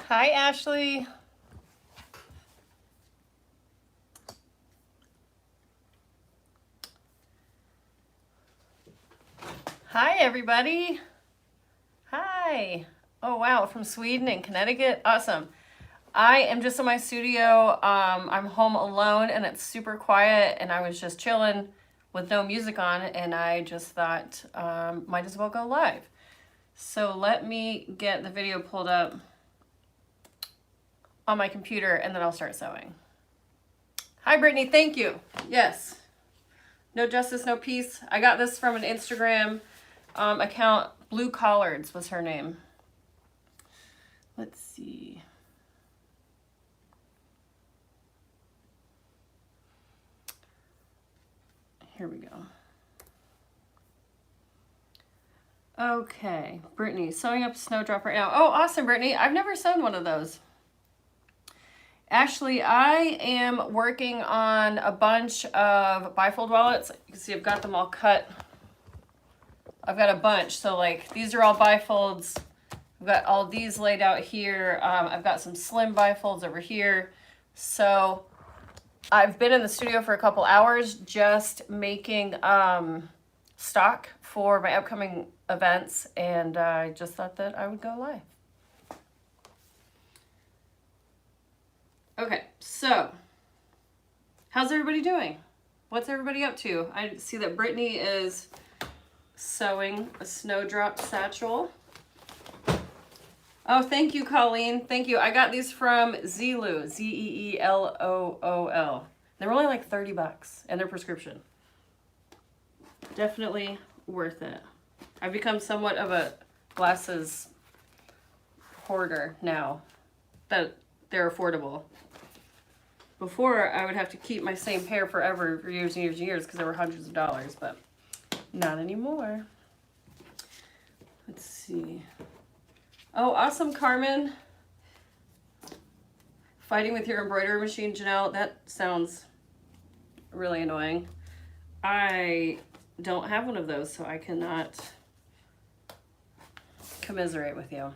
Hi, Ashley. Hi, everybody. Hi. Oh, wow, from Sweden and Connecticut. Awesome. I am just in my studio. I'm home alone and it's super quiet, and I was just chilling with no music on, and I just thought might as well go live. So let me get the video pulled up on my computer and then I'll start sewing. Hi, Brittany. Thank you. Yes. No justice, no peace. I got this from an Instagram account. Blue Collards was her name. Let's see. Here we go. Okay, Brittany, sewing up a snowdrop right now. Oh, awesome, Brittany. I've never sewn one of those. Ashley, I am working on a bunch of bifold wallets. You can see I've got them all cut. I've got a bunch. So like these are all bifolds. I've got all these laid out here. I've got some slim bifolds over here. So I've been in the studio for a couple hours just making stock for my upcoming events, and I just thought that I would go live. Okay, so how's everybody doing? What's everybody up to? I see that Brittany is sewing a snowdrop satchel. Oh, thank you, Colleen. Thank you. I got these from Zeelool, Zeelool. They were only like 30 bucks, and they're prescription. Definitely worth it. I've become somewhat of a glasses hoarder now that they're affordable. Before, I would have to keep my same pair forever for years and years and years because they were hundreds of dollars, but not anymore. Let's see. Oh, awesome, Carmen. Fighting with your embroidery machine, Janelle. That sounds really annoying. I don't have one of those, so I cannot commiserate with you.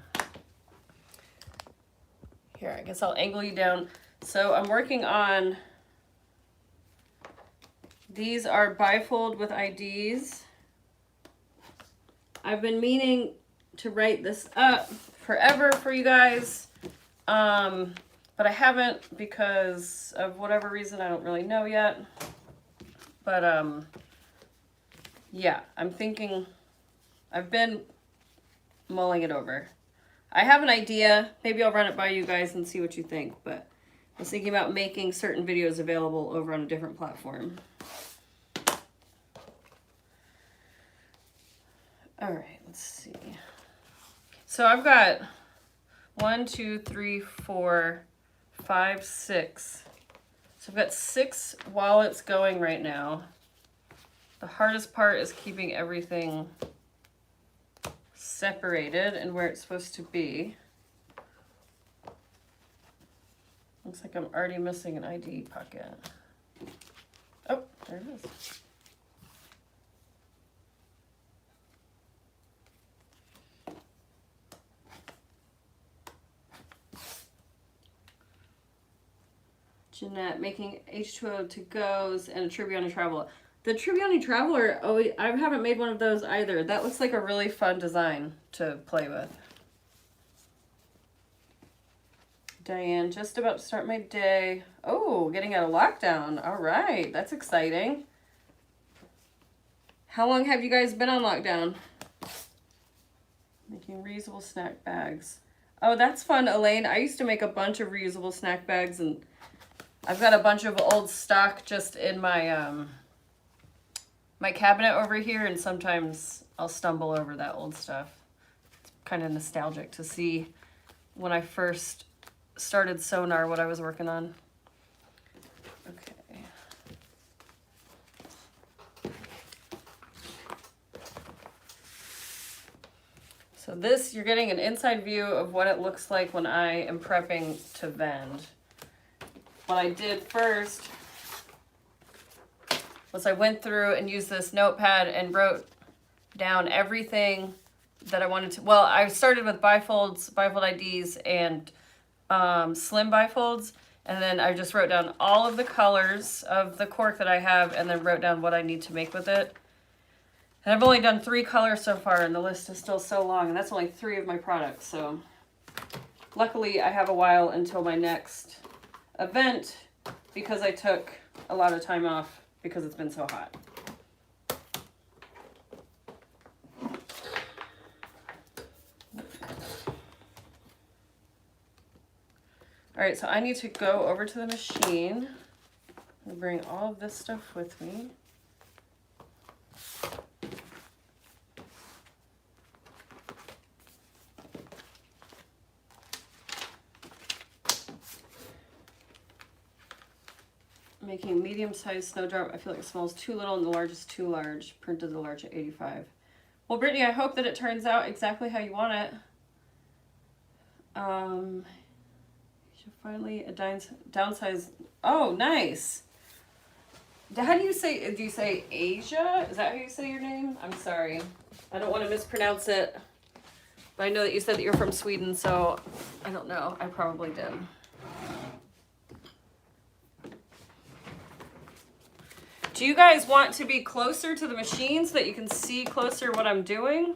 Here, I guess I'll angle you down. So I'm working on, these are bifold with IDs. I've been meaning to write this up forever for you guys, but I haven't because of whatever reason. I don't really know yet, but yeah, I'm thinking, I've been mulling it over. I have an idea. Maybe I'll run it by you guys and see what you think, but I was thinking about making certain videos available over on a different platform. All right, let's see. So I've got 1, 2, 3, 4, 5, 6. So I've got 6 wallets going right now. The hardest part is keeping everything separated and where it's supposed to be. Looks like I'm already missing an ID pocket. Oh, there it is. Jeanette making H2O to goes and a Tribbiani Traveler. The Tribbiani Traveler, oh, I haven't made one of those either. That looks like a really fun design to play with. Diane, just about to start my day. Oh, getting out of lockdown. All right, that's exciting. How long have you guys been on lockdown? Making reusable snack bags. Oh, that's fun, Elaine. I used to make a bunch of reusable snack bags, and I've got a bunch of old stock just in my my cabinet over here, and sometimes I'll stumble over that old stuff. It's kind of nostalgic to see when I first started SewGnar what I was working on. Okay. So this, you're getting an inside view of what it looks like when I am prepping to vend. What I did first was I went through and used this notepad and wrote down everything that I wanted to. Well, I started with bifolds, bifold IDs, and slim bifolds. And then I just wrote down all of the colors of the cork that I have and then wrote down what I need to make with it. And I've only done 3 colors so far and the list is still so long, and that's only 3 of my products. So luckily I have a while until my next event because I took a lot of time off because it's been so hot. All right, so I need to go over to the machine and bring all of this stuff with me. Making medium-sized snowdrop. I feel like the small is too little and the large is too large. Printed the large at 85. Well, Brittany, I hope that it turns out exactly how you want it. Finally, a downsize. Oh, nice. How do you say Asia? Is that how you say your name? I'm sorry. I don't want to mispronounce it. But I know that you said that you're from Sweden, so I don't know. I probably did. Do you guys want to be closer to the machine so that you can see closer what I'm doing?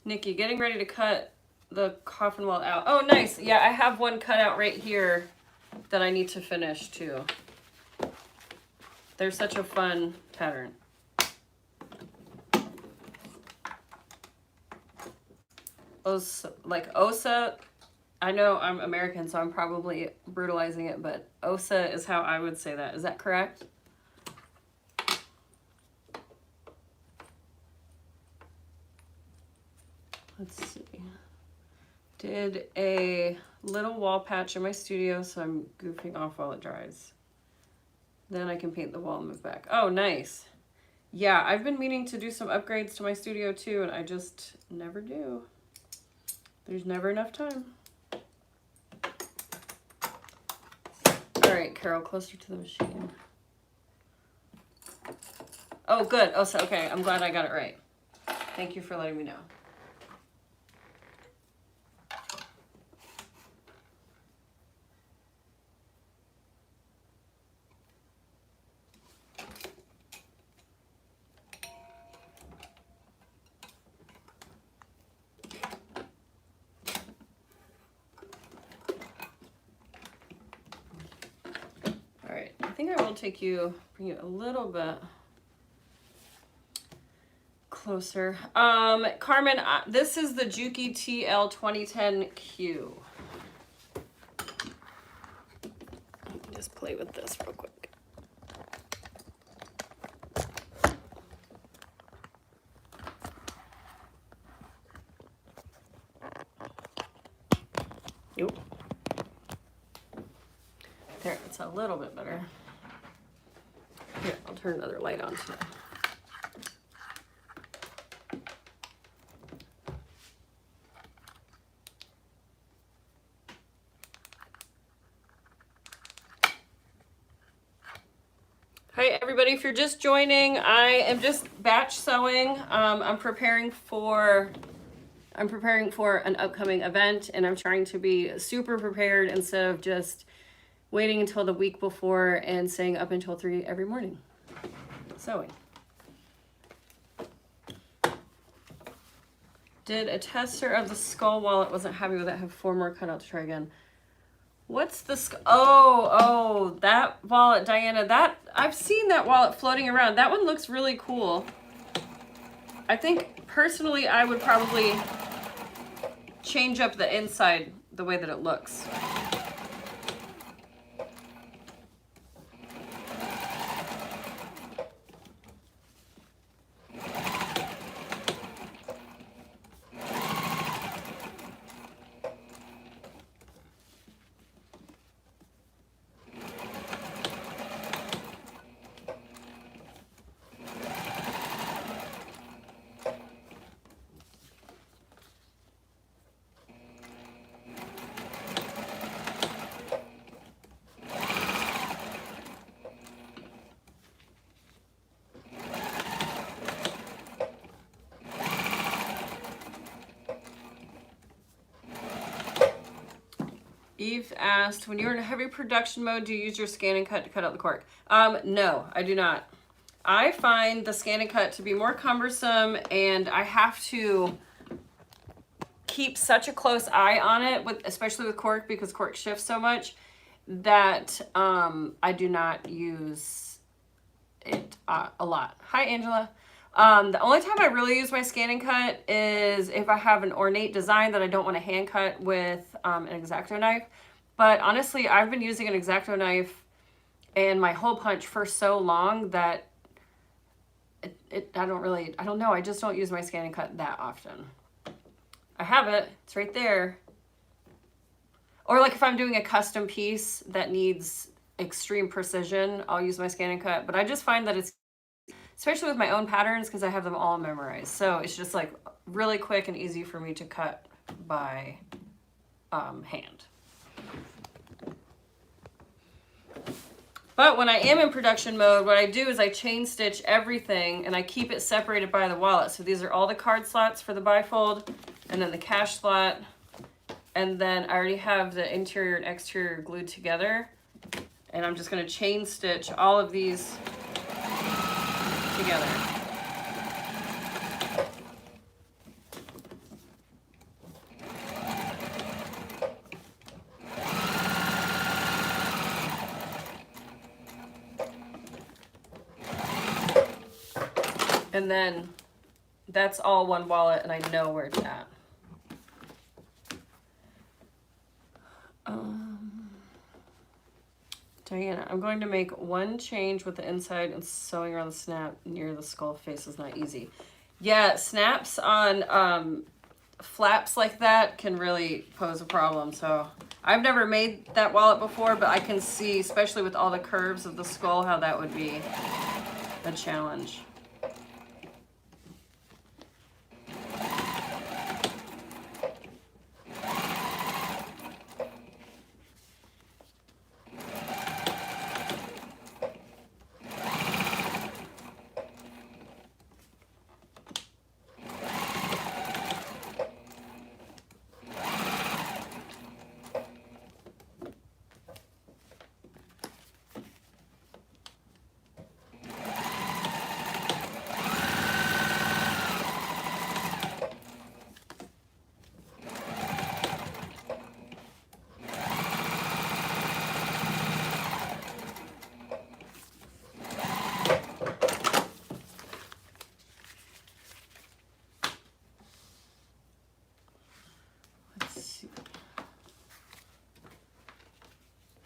Nikki, getting ready to cut the coffin wall out. Oh, nice. Yeah, I have one cut out right here that I need to finish too. They're such a fun pattern. Like Osa, I know I'm American, so I'm probably brutalizing it, but Osa is how I would say that. Is that correct? Let's see. Did a little wall patch in my studio, so I'm goofing off while it dries. Then I can paint the wall and move back. Oh, nice. Yeah, I've been meaning to do some upgrades to my studio too, and I just never do. There's never enough time. All right, Carol, closer to the machine. Oh, good. Oh, so okay. I'm glad I got it right. Thank you for letting me know. Bring you a little bit closer. Carmen, this is the Juki TL2010q. Just play with this real quick. Nope. There, it's a little bit better. Here, I'll turn another light on too. Hi everybody, if you're just joining, I am just batch sewing. I'm preparing for an upcoming event, and I'm trying to be super prepared instead of just waiting until the week before and staying up until 3 every morning sewing. Did a tester of the skull wallet, wasn't happy with it, have 4 more cut out to try again. What's the oh, that wallet, Diana, that I've seen that wallet floating around. That one looks really cool. I think personally I would probably change up the inside the way that it looks. Eve asked, when you're in heavy production mode, do you use your scan and cut to cut out the cork? No, I do not. I find the scan and cut to be more cumbersome, and I have to keep such a close eye on it, especially with cork, because cork shifts so much, that I do not use it a lot. Hi, Angela. The only time I really use my scan and cut is if I have an ornate design that I don't want to hand cut with an X-Acto knife. But honestly, I've been using an X-Acto knife and my hole punch for so long that I don't know. I just don't use my scan and cut that often. I have it. It's right there. Or like if I'm doing a custom piece that needs extreme precision, I'll use my scan and cut. But I just find that it's, especially with my own patterns, because I have them all memorized. So it's just like really quick and easy for me to cut by hand. But when I am in production mode, what I do is I chain stitch everything and I keep it separated by the wallet. So these are all the card slots for the bifold, and then the cash slot. And then I already have the interior and exterior glued together. And I'm just going to chain stitch all of these together. And then that's all one wallet and I know where it's at. Diana, I'm going to make one change with the inside, and sewing around the snap near the skull face is not easy. Yeah, snaps on flaps like that can really pose a problem. So I've never made that wallet before, but I can see, especially with all the curves of the skull, how that would be a challenge.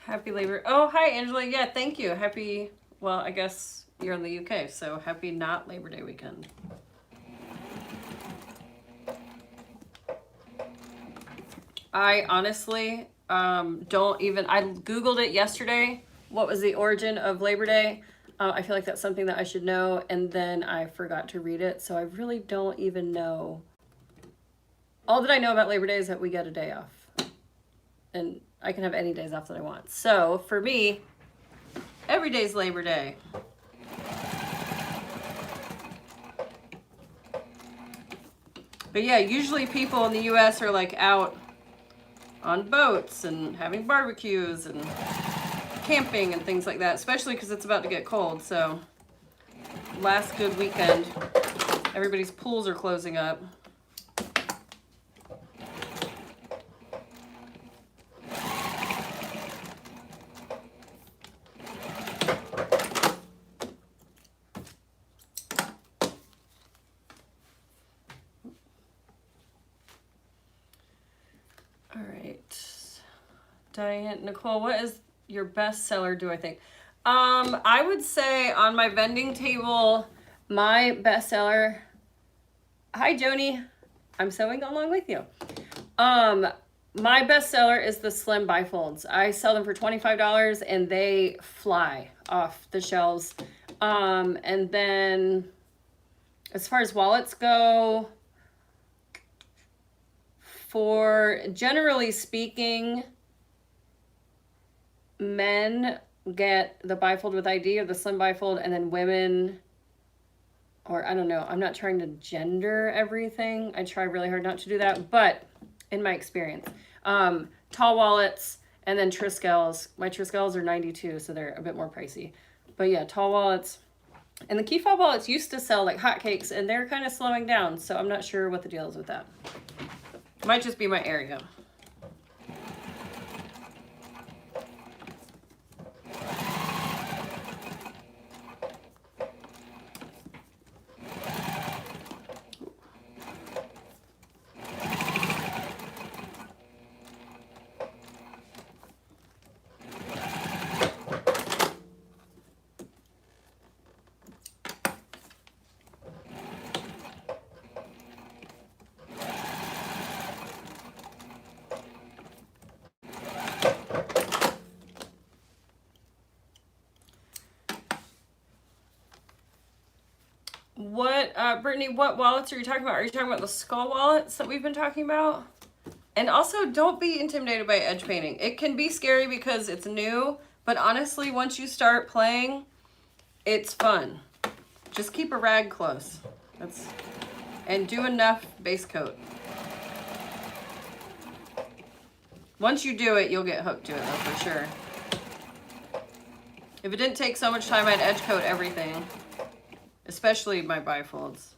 Happy Labor. Oh, hi, Angela. Yeah, thank you. Happy, well, I guess you're in the UK, so happy not Labor Day weekend. I honestly don't even, I Googled it yesterday. What was the origin of Labor Day? I feel like that's something that I should know, and then I forgot to read it, so I really don't even know. All that I know about Labor Day is that we get a day off. And I can have any days off that I want. So for me, every day's Labor Day. But yeah, usually people in the US are like out on boats and having barbecues and camping and things like that, especially because it's about to get cold. So last good weekend, everybody's pools are closing up. Diane, Nicole, what is your best seller, do I think? I would say on my vending table, my best seller, hi Joni, I'm sewing along with you. My best seller is the slim bifolds. I sell them for $25 and they fly off the shelves. And then as far as wallets go, for generally speaking, men get the bifold with ID or the slim bifold, and then women, or I don't know, I'm not trying to gender everything. I try really hard not to do that, but in my experience, tall wallets And then Triskells. My Triskells are 92, so they're a bit more pricey. But yeah, tall wallets. And the key fob wallets used to sell like hotcakes, and they're kind of slowing down, so I'm not sure what the deal is with that. Might just be my area. What, Brittany, what wallets are you talking about? Are you talking about the skull wallets that we've been talking about? And also, don't be intimidated by edge painting. It can be scary because it's new, but honestly, once you start playing, it's fun. Just keep a rag close. And do enough base coat. Once you do it, you'll get hooked to it, though, for sure. If it didn't take so much time, I'd edge coat everything. Especially my bifolds.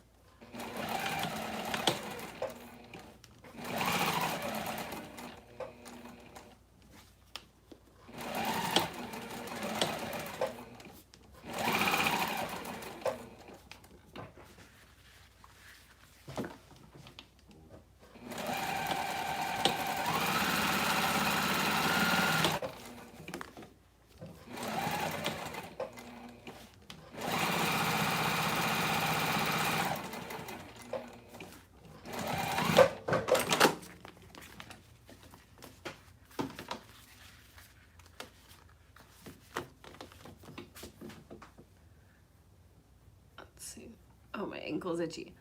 Oh, my ankle's itchy.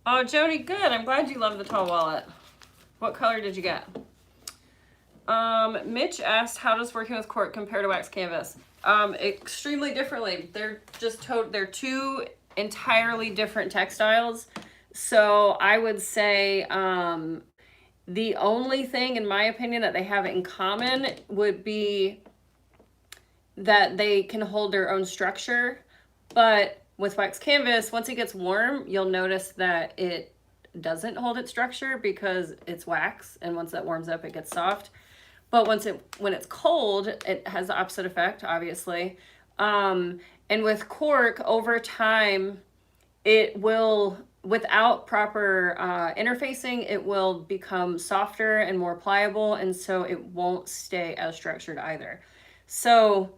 Oh, Jody, good. I'm glad you love the tall wallet. What color did you get? Mitch asked, how does working with cork compare to wax canvas? Extremely differently. They're just they're two entirely different textiles. So I would say the only thing, in my opinion, that they have in common would be that they can hold their own structure. But with wax canvas, once it gets warm, you'll notice that it doesn't hold its structure because it's wax, and once that warms up, it gets soft. But when it's cold, it has the opposite effect, obviously. And with cork, over time, it will, without proper interfacing, it will become softer and more pliable, and so it won't stay as structured either. So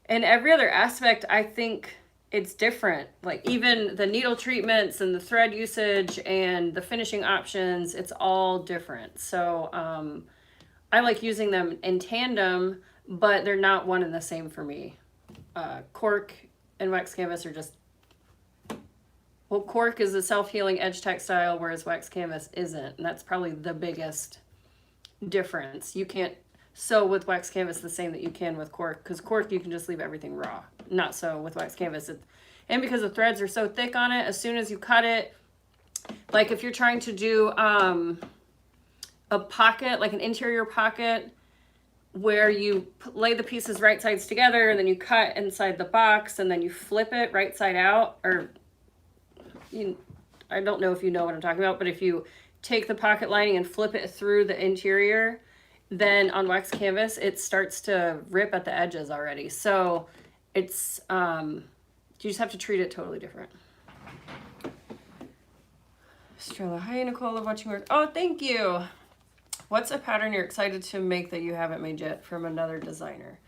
in every other aspect, I think it's different. Like even the needle treatments and the thread usage and the finishing options, it's all different. So I like using them in tandem, but they're not one and the same for me. Cork and wax canvas are just, well, cork is a self-healing edge textile, whereas wax canvas isn't. And that's probably the biggest difference. You can't sew with wax canvas the same that you can with cork, because cork, you can just leave everything raw. Not so with wax canvas. And because the threads are so thick on it, as soon as you cut it, like if you're trying to do a pocket, like an interior pocket, where you lay the pieces right sides together and then you cut inside the box and then you flip it right side out, or I don't know if you know what I'm talking about, but if you take the pocket lining and flip it through the interior, then on wax canvas, it starts to rip at the edges already. So it's, you just have to treat it totally different. Strella, hi Nicole, love watching work. Oh, thank you. What's a pattern you're excited to make that you haven't made yet from another designer?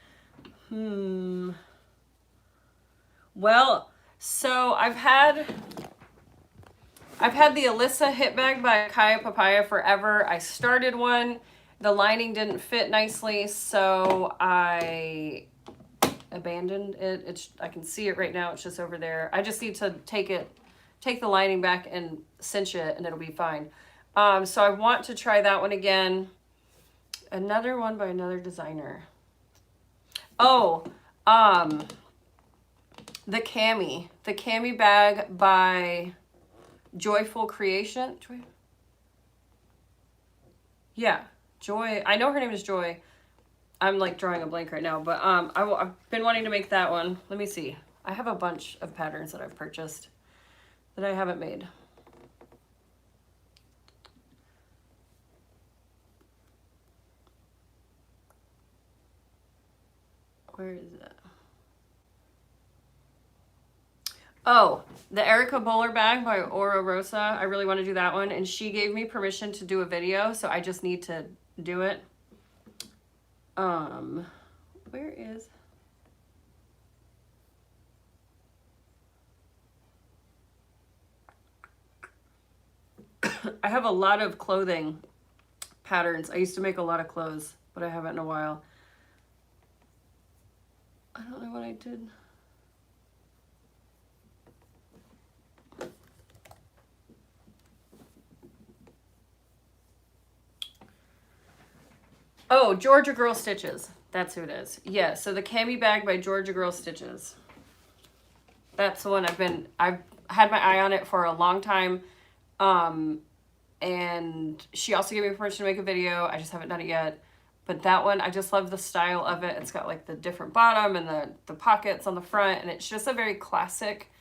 Well, so I've had the Alyssa hip bag by Kaya Papaya forever. I started one. The lining didn't fit nicely, so I abandoned it. I can see it right now. It's just over there. I just need to take the lining back and cinch it, and it'll be fine. So I want to try that one again. Another one by another designer. Oh, the cami bag by Joyful Creation. Yeah, Joy. I know her name is Joy. I'm like drawing a blank right now, but I've been wanting to make that one. Let me see. I have a bunch of patterns that I've purchased that I haven't made. Where is that? Oh, the Erica Bowler bag by Ora Rosa. I really want to do that one. And she gave me permission to do a video, so I just need to do it. Where is... I have a lot of clothing patterns. I used to make a lot of clothes, but I haven't in a while. I don't know what I did. Oh, Georgia Girl Stitches. That's who it is. Yeah, so the cami bag by Georgia Girl Stitches. That's the one I've had my eye on it for a long time. And she also gave me permission to make a video. I just haven't done it yet. But that one, I just love the style of it. It's got like the different bottom and the pockets on the front. And it's just a very classic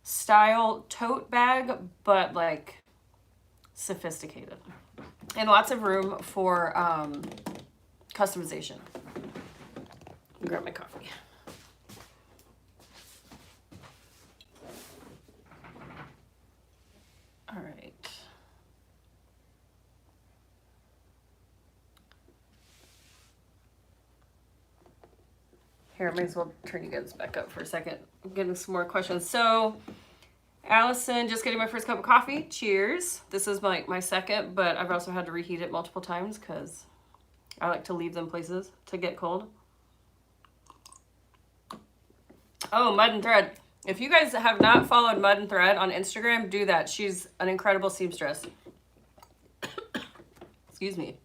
style tote bag, but like sophisticated. And lots of room for customization. Grab my coffee. All right. Here, I might as well turn you guys back up for a second. I'm getting some more questions. So, Allison, just getting my first cup of coffee. Cheers. This is my second, but I've also had to reheat it multiple times because I like to leave them places to get cold. Oh, Mud and Thread. If you guys have not followed Mud and Thread on Instagram, do that. She's an incredible seamstress. Excuse me.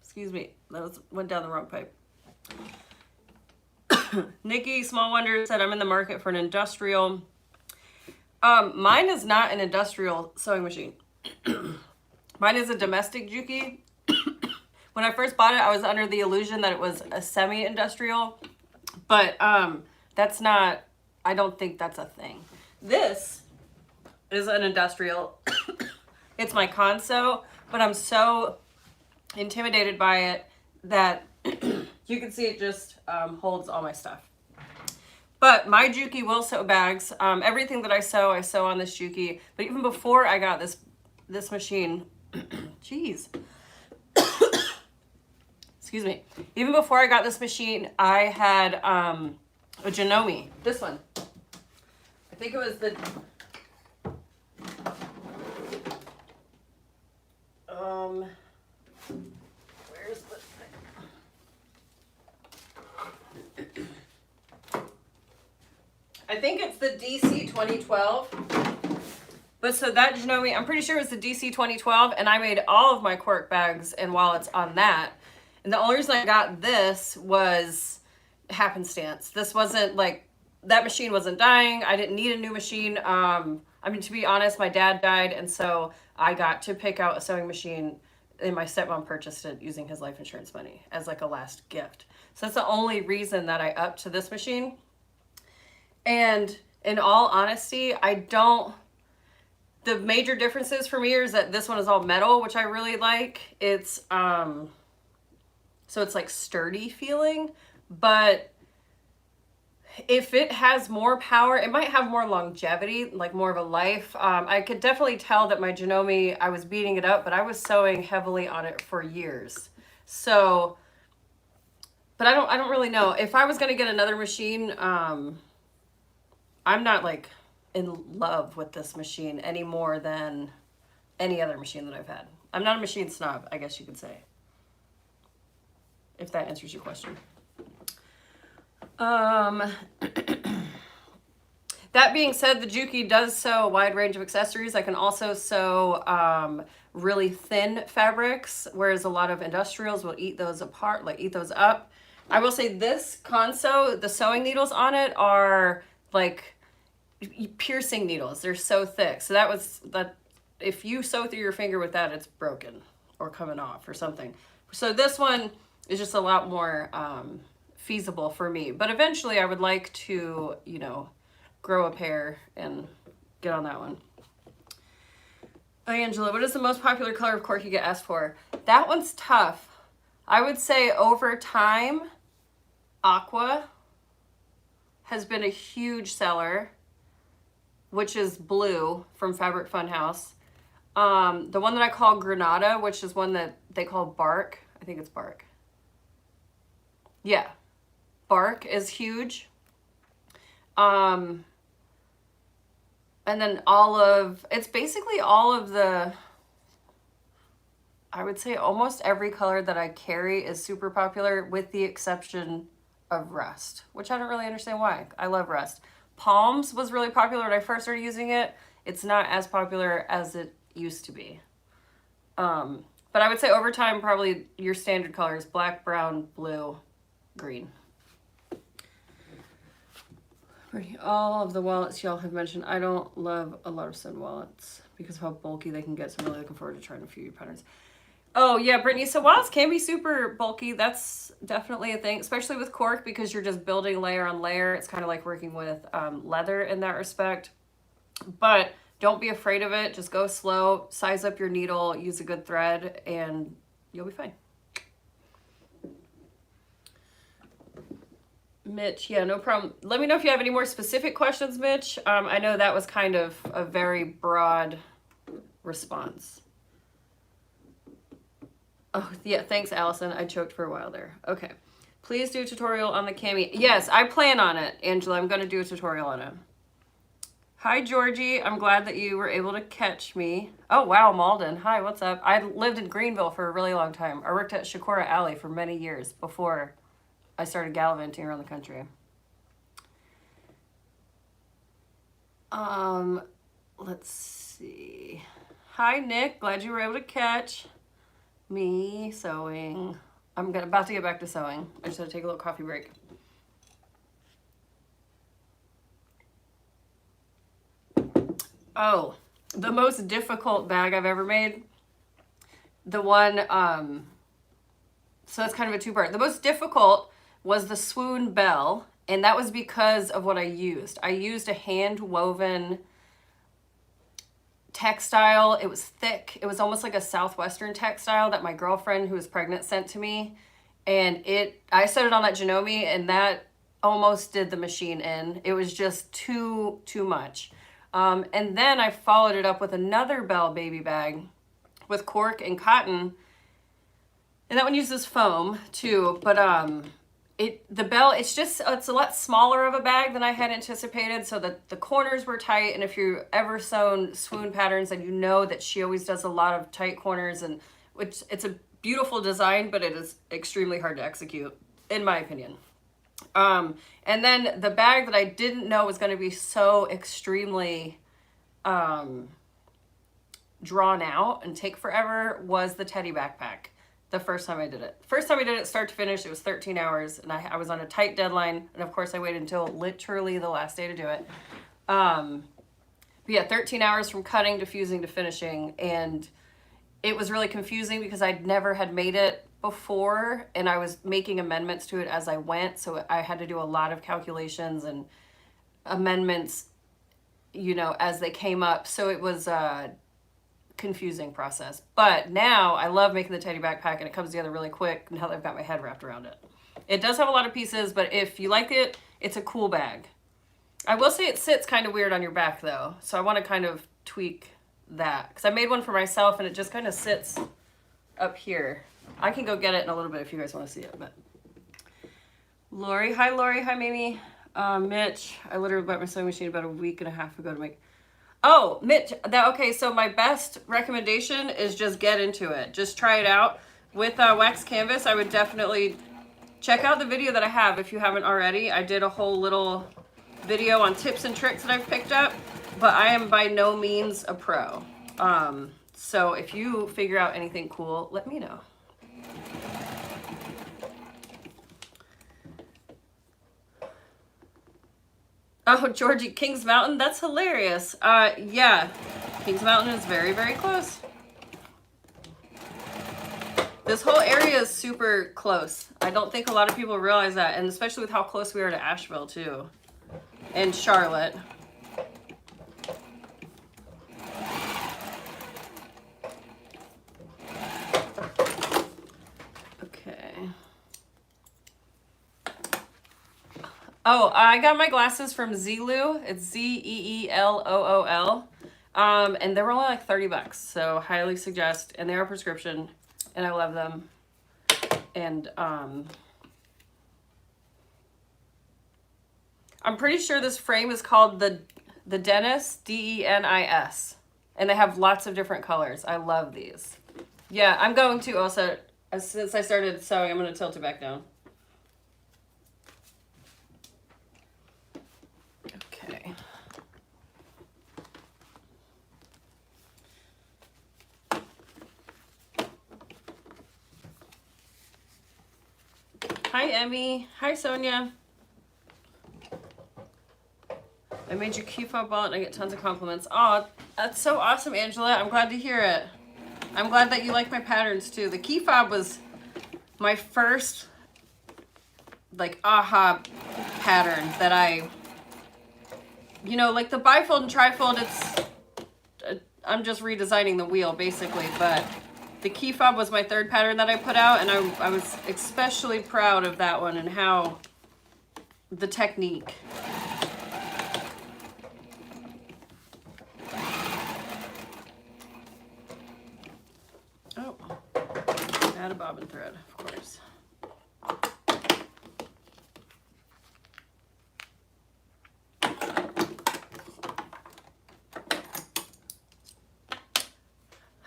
Excuse me. That went down the wrong pipe. Nikki Small Wonder said, I'm in the market for an industrial. Mine is not an industrial sewing machine. Mine is a domestic Juki. When I first bought it, I was under the illusion that it was a semi-industrial, but that's not, I don't think that's a thing. This is an industrial. It's my console, but I'm so intimidated by it that you can see it just holds all my stuff. But my Juki will sew bags. Everything that I sew on this Juki. But even before I got this machine, jeez. Excuse me. Even before I got this machine, I had a Janome. This one. I think it was the... where's the thing? I think it's the DC 2012. But so that Janome, I'm pretty sure it was the DC 2012, and I made all of my cork bags and wallets on that. And the only reason I got this was happenstance. This wasn't like, that machine wasn't dying. I didn't need a new machine. I mean, to be honest, my dad died, and so I got to pick out a sewing machine, and my stepmom purchased it using his life insurance money as like a last gift. So that's the only reason that I upped to this machine. And in all honesty, the major differences for me is that this one is all metal, which I really like. It's, so it's like sturdy feeling, but if it has more power, it might have more longevity, like more of a life. I could definitely tell that my Janome, I was beating it up, but I was sewing heavily on it for years. So, but I don't really know. If I was going to get another machine, I'm not like in love with this machine any more than any other machine that I've had. I'm not a machine snob, I guess you could say. If that answers your question. That being said, the Juki does sew a wide range of accessories. I can also sew really thin fabrics, whereas a lot of industrials will eat those apart, like eat those up. I will say this console, the sewing needles on it are like piercing needles. They're so thick. So if you sew through your finger with that, it's broken or coming off or something. So this one is just a lot more feasible for me. But eventually I would like to, you know, grow a pair and get on that one. Angela, what is the most popular color of cork you get asked for? That one's tough. I would say over time, aqua has been a huge seller, which is blue from Fabric Funhouse. The one that I call Granada, which is one that they call bark. I think it's bark. Yeah, bark is huge. And then it's basically all of the, I would say almost every color that I carry is super popular with the exception of rust, which I don't really understand why. I love rust. Palms was really popular when I first started using it. It's not as popular as it used to be. But I would say over time, probably your standard colors: black, brown, blue, green. All of the wallets y'all have mentioned. I don't love a lot of sewn wallets because of how bulky they can get, so I'm really looking forward to trying a few patterns. Oh yeah, Brittany, so wallets can be super bulky. That's definitely a thing, especially with cork, because you're just building layer on layer. It's kind of like working with leather in that respect. But don't be afraid of it. Just go slow, size up your needle, use a good thread, and you'll be fine. Mitch, yeah, no problem. Let me know if you have any more specific questions, Mitch. I know that was kind of a very broad response. Oh, yeah, thanks, Allison. I choked for a while there. Okay. Please do a tutorial on the cami. Yes, I plan on it, Angela. I'm going to do a tutorial on it. Hi, Georgie. I'm glad that you were able to catch me. Oh, wow, Malden. Hi, what's up? I lived in Greenville for a really long time. I worked at Shakora Alley for many years before I started gallivanting around the country. Let's see. Hi, Nick. Glad you were able to catch me sewing. I'm about to get back to sewing. I just had to take a little coffee break. Oh, the most difficult bag I've ever made. The one, so that's kind of a two-part. The most difficult was the swoon bell, and that was because of what I used. I used a hand-woven textile. It was thick. It was almost like a Southwestern textile that my girlfriend who was pregnant sent to me. And I sewed it on that Janome, and that almost did the machine in. It was just too much. And then I followed it up with another Bell baby bag with cork and cotton. And that one uses foam too, but the Bell, it's a lot smaller of a bag than I had anticipated, so that the corners were tight. And if you've ever sewn swoon patterns, and you know that she always does a lot of tight corners, and which it's a beautiful design, but it is extremely hard to execute, in my opinion. And then the bag that I didn't know was going to be so extremely drawn out and take forever was the teddy backpack. The first time I did it. First time I did it start to finish, it was 13 hours, and I was on a tight deadline, and of course I waited until literally the last day to do it. But yeah, 13 hours from cutting to fusing to finishing, and it was really confusing because I'd never had made it before, and I was making amendments to it as I went, so I had to do a lot of calculations and amendments, you know, as they came up. So it was confusing process. But now I love making the teddy backpack, and it comes together really quick now that I've got my head wrapped around it. It does have a lot of pieces, but if you like it, it's a cool bag. I will say it sits kind of weird on your back though, so I want to kind of tweak that, because I made one for myself and it just kind of sits up here. I can go get it in a little bit if you guys want to see it. But Lori, hi Mimi. Mitch, I literally bought my sewing machine about a week and a half ago to make. Oh, Mitch, okay, so my best recommendation is just get into it. Just try it out. With Wax Canvas, I would definitely check out the video that I have if you haven't already. I did a whole little video on tips and tricks that I've picked up, but I am by no means a pro. So if you figure out anything cool, let me know. Oh, Georgie, Kings Mountain, that's hilarious. Yeah, Kings Mountain is very, very close. This whole area is super close. I don't think a lot of people realize that, and especially with how close we are to Asheville too, and Charlotte. Okay. Oh, I got my glasses from Zeelool. It's Zeelool. And they were only like 30 bucks, so highly suggest. And they are prescription, and I love them. And I'm pretty sure this frame is called the Denis, Denis, and they have lots of different colors. I love these. Yeah, I'm going to also, since I started sewing, I'm going to tilt it back down. Okay. Hi, Emmy. Hi, Sonia. I made your key fob wallet and I get tons of compliments. Oh, that's so awesome, Angela. I'm glad to hear it. I'm glad that you like my patterns too. The key fob was my first like aha pattern that I, you know, like the bifold and trifold, I'm just redesigning the wheel basically, but the key fob was my third pattern that I put out, and I was especially proud of that one and how the technique. Oh, add a bobbin thread, of course.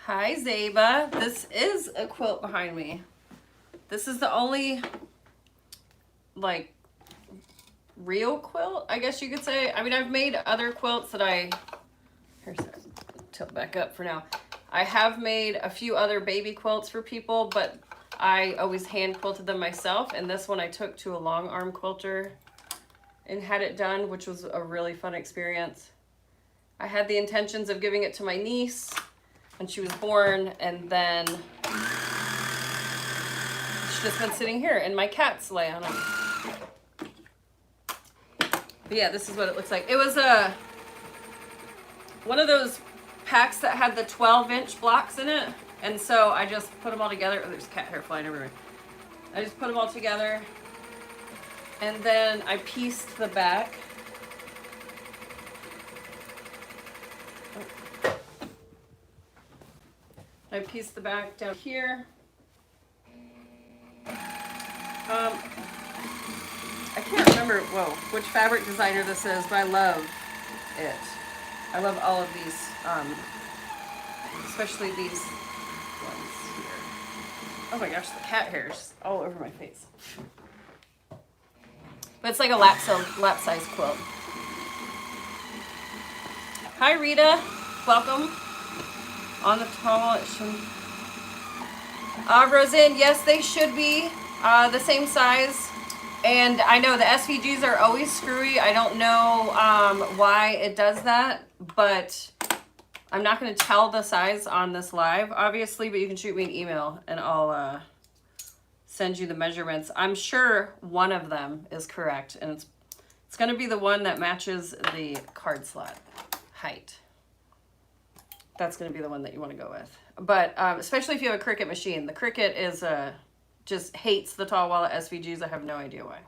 Hi, Zaba. This is a quilt behind me. This is the only, like, real quilt, I guess you could say. I mean, I've made other quilts that here's that, tilt back up for now. I have made a few other baby quilts for people, but I always hand quilted them myself. And this one I took to a long arm quilter and had it done, which was a really fun experience. I had the intentions of giving it to my niece when she was born, and then she's just been sitting here and my cats lay on it. But yeah, this is what it looks like. It was one of those packs that had the 12-inch blocks in it, and so I just put them all together. Oh, there's cat hair flying everywhere. I just put them all together, and then I pieced the back. I pieced the back down here. I can't remember, which fabric designer this is, but I love it. I love all of these, especially these ones here. Oh my gosh, the cat hair is all over my face. But it's like a lap size quilt. Hi, Rita. Welcome. On the tall, it should. Roseanne, yes, they should be the same size. And I know the SVGs are always screwy. I don't know why it does that, but I'm not going to tell the size on this live, obviously, but you can shoot me an email and I'll send you the measurements. I'm sure one of them is correct, and it's going to be the one that matches the card slot height. That's going to be the one that you want to go with. But especially if you have a Cricut machine. The Cricut is just hates the tall wallet SVGs. I have no idea why.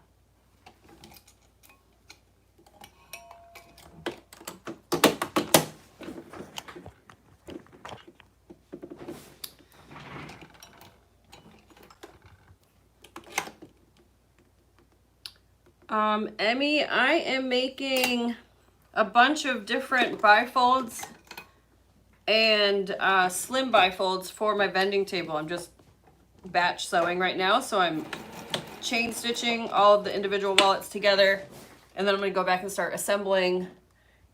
Emmy, I am making a bunch of different bifolds and slim bifolds for my vending table. I'm just batch sewing right now, so I'm chain stitching all of the individual wallets together, and then I'm going to go back and start assembling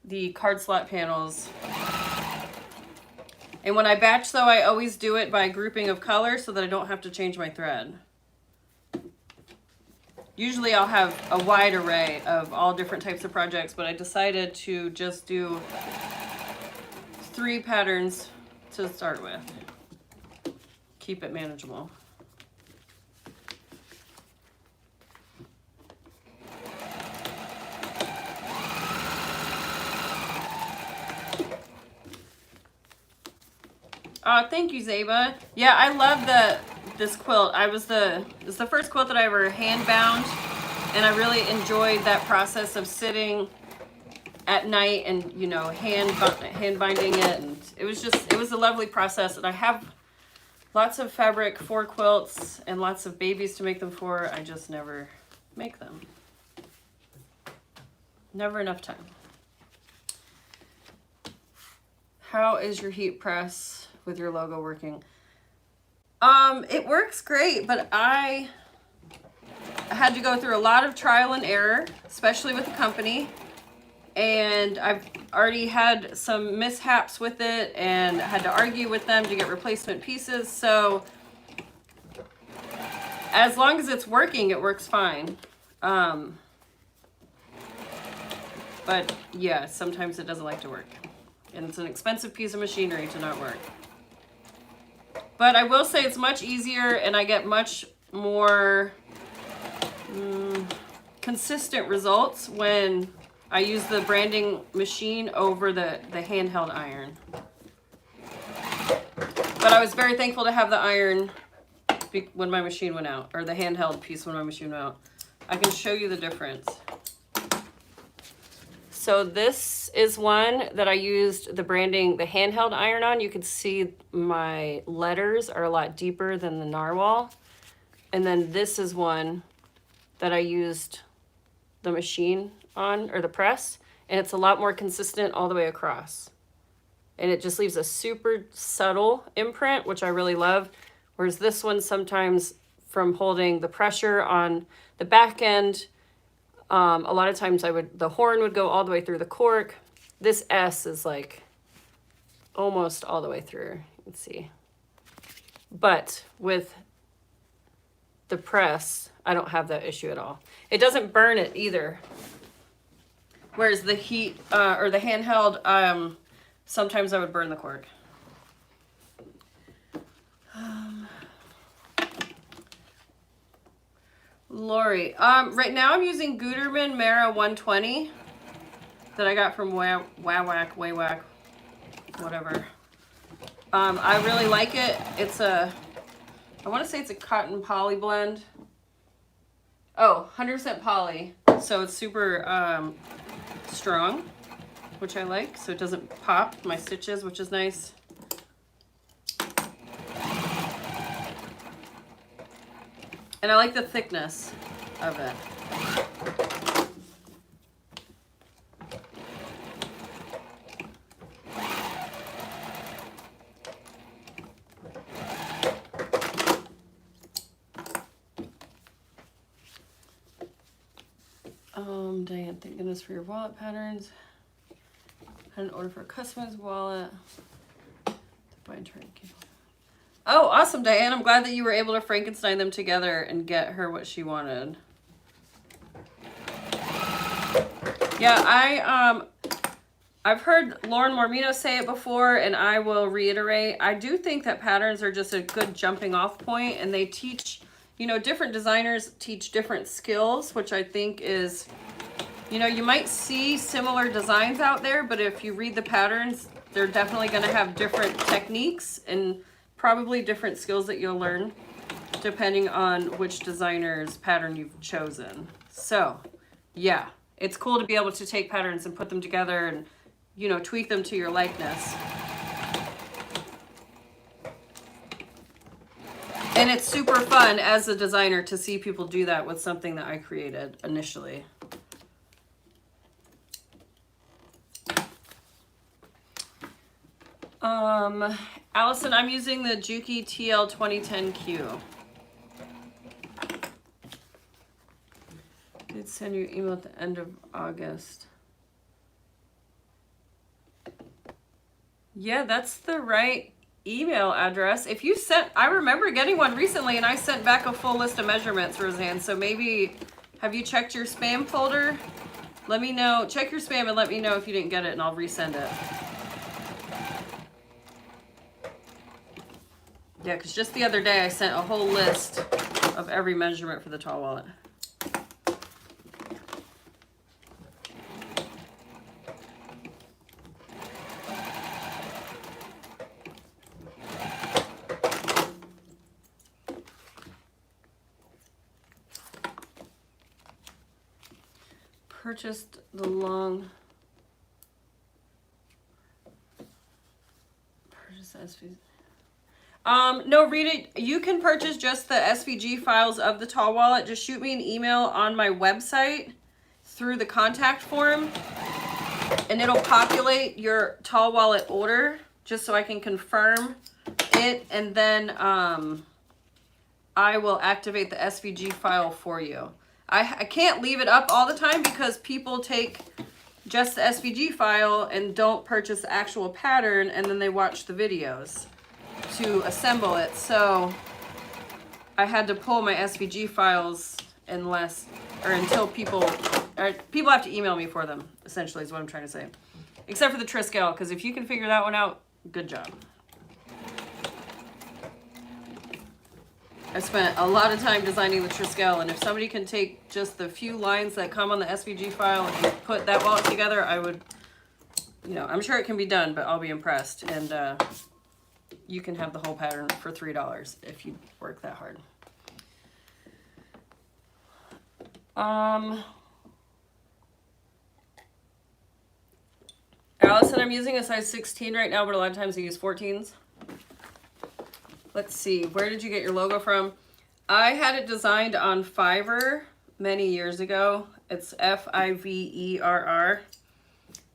the card slot panels. And when I batch sew, I always do it by grouping of color so that I don't have to change my thread. Usually I'll have a wide array of all different types of projects, but I decided to just do 3 patterns to start with. Keep it manageable. Thank you, Zaba. Yeah, I love this quilt. It's the first quilt that I ever hand bound, and I really enjoyed that process of sitting at night and, you know, hand binding it, and it was a lovely process. And I have lots of fabric for quilts and lots of babies to make them for. I just never make them. Never enough time. How is your heat press with your logo working? It works great, but I had to go through a lot of trial and error, especially with the company. And I've already had some mishaps with it and had to argue with them to get replacement pieces. So as long as it's working, it works fine. But yeah, sometimes it doesn't like to work. And it's an expensive piece of machinery to not work. But I will say it's much easier, and I get much more consistent results when I use the branding machine over the handheld iron. But I was very thankful to have the iron when my machine went out, or the handheld piece when my machine went out. I can show you the difference. So this is one that I used the handheld iron on. You can see my letters are a lot deeper than the narwhal. And then this is one that I used the machine on, or the press, and it's a lot more consistent all the way across. And it just leaves a super subtle imprint, which I really love. Whereas this one, sometimes from holding the pressure on the back end, a lot of times the horn would go all the way through the cork. This S is like almost all the way through, you can see. But with the press, I don't have that issue at all. It doesn't burn it either. Whereas the heat, or the handheld, sometimes I would burn the cork. Lori, right now I'm using Gutermaan Mara 120 that I got from Waywack, whatever. I really like it. It's I want to say it's a cotton poly blend. Oh, 100% poly. So it's super strong, which I like. So it doesn't pop my stitches, which is nice. And I like the thickness of it. Diane, thank goodness for your wallet patterns. Had an order for a customized wallet. Oh, awesome, Diane. I'm glad that you were able to Frankenstein them together and get her what she wanted. Yeah, I've heard Lauren Mormino say it before, and I will reiterate. I do think that patterns are just a good jumping off point, and they teach, you know, different designers teach different skills, which I think is, you know, you might see similar designs out there, but if you read the patterns, they're definitely going to have different techniques and probably different skills that you'll learn depending on which designer's pattern you've chosen. So yeah, it's cool to be able to take patterns and put them together and, you know, tweak them to your likeness. And it's super fun as a designer to see people do that with something that I created initially. Allison, I'm using the Juki TL2010q. Did send you email at the end of August. Yeah, that's the right email address. If you sent, I remember getting one recently and I sent back a full list of measurements, Roseanne. So maybe, have you checked your spam folder? Let me know, check your spam and let me know if you didn't get it and I'll resend it. Yeah, because just the other day I sent a whole list of every measurement for the tall wallet. Purchased the long... Purchase SVG. No, Rita, you can purchase just the SVG files of the tall wallet. Just shoot me an email on my website through the contact form, and it'll populate your tall wallet order just so I can confirm it, and then I will activate the SVG file for you. I can't leave it up all the time because people take just the SVG file and don't purchase the actual pattern, and then they watch the videos to assemble it. So I had to pull my SVG files until people have to email me for them, essentially is what I'm trying to say. Except for the Triskel, because if you can figure that one out, good job. I spent a lot of time designing the Triskel, and if somebody can take just the few lines that come on the SVG file and put that wallet together, I would, you know, I'm sure it can be done, but I'll be impressed. And you can have the whole pattern for $3 if you work that hard. Allison, I'm using a size 16 right now, but a lot of times I use 14s. Let's see, where did you get your logo from? I had it designed on Fiverr many years ago. It's Fiverr.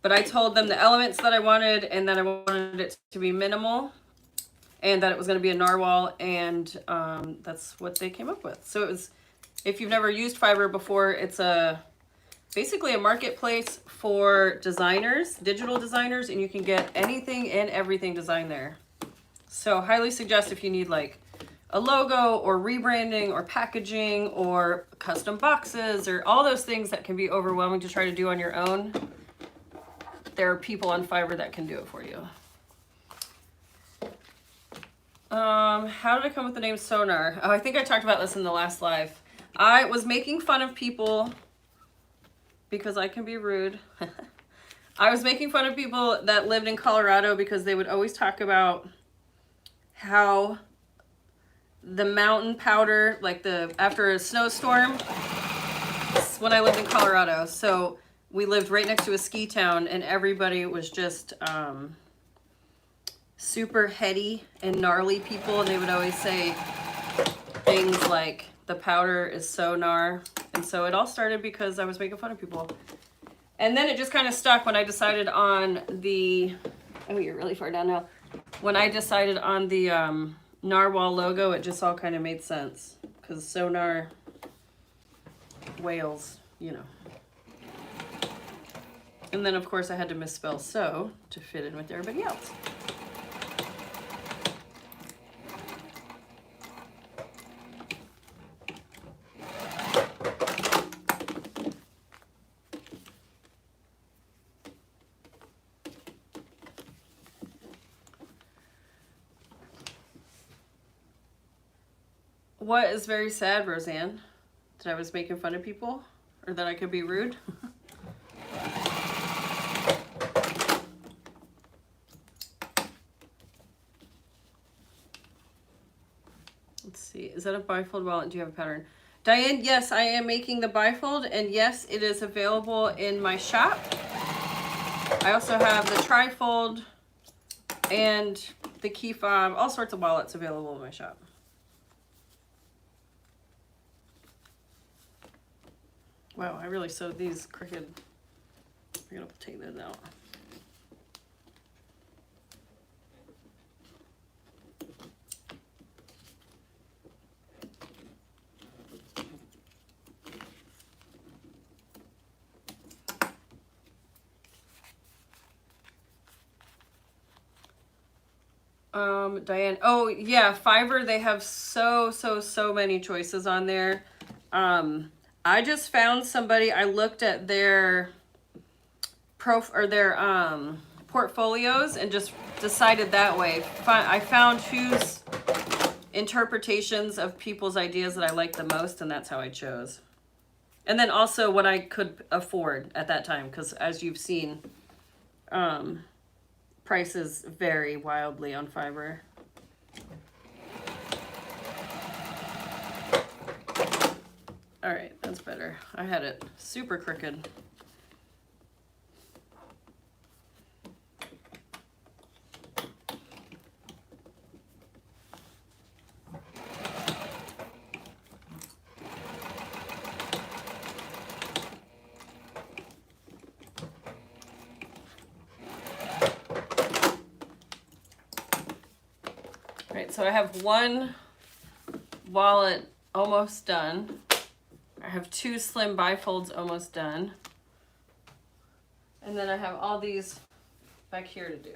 But I told them the elements that I wanted, and that I wanted it to be minimal, and that it was going to be a narwhal, and that's what they came up with. So it was, if you've never used Fiverr before, it's basically a marketplace for designers, digital designers, and you can get anything and everything designed there. So highly suggest if you need like a logo or rebranding or packaging or custom boxes or all those things that can be overwhelming to try to do on your own, there are people on Fiverr that can do it for you. How did I come with the name SewGnar? Oh, I think I talked about this in the last live. I was making fun of people because I can be rude. I was making fun of people that lived in Colorado because they would always talk about how the mountain powder, like after a snowstorm, when I lived in Colorado. So we lived right next to a ski town, and everybody was just super heady and gnarly people, and they would always say things like, the powder is SewGnar. And so it all started because I was making fun of people. And then it just kind of stuck when I decided on the, oh, you're really far down now. When I decided on the narwhal logo, it just all kind of made sense. Because SewGnar, whales, you know. And then, of course, I had to misspell sew to fit in with everybody else. What is very sad, Roseanne? That I was making fun of people? Or that I could be rude? Let's see. Is that a bifold wallet? Do you have a pattern? Diane, yes, I am making the bifold, and yes, it is available in my shop. I also have the trifold and the key fob, all sorts of wallets available in my shop. Wow, I really sewed these crooked. I'm gonna take those out. Diane, oh yeah, Fiverr, they have so many choices on there. I just found somebody, I looked at their portfolios and just decided that way. I found who's interpretations of people's ideas that I like the most, and that's how I chose. And then also what I could afford at that time, because as you've seen, prices vary wildly on Fiverr. All right, that's better. I had it super crooked. So I have one wallet almost done. I have 2 slim bifolds almost done. And then I have all these back here to do.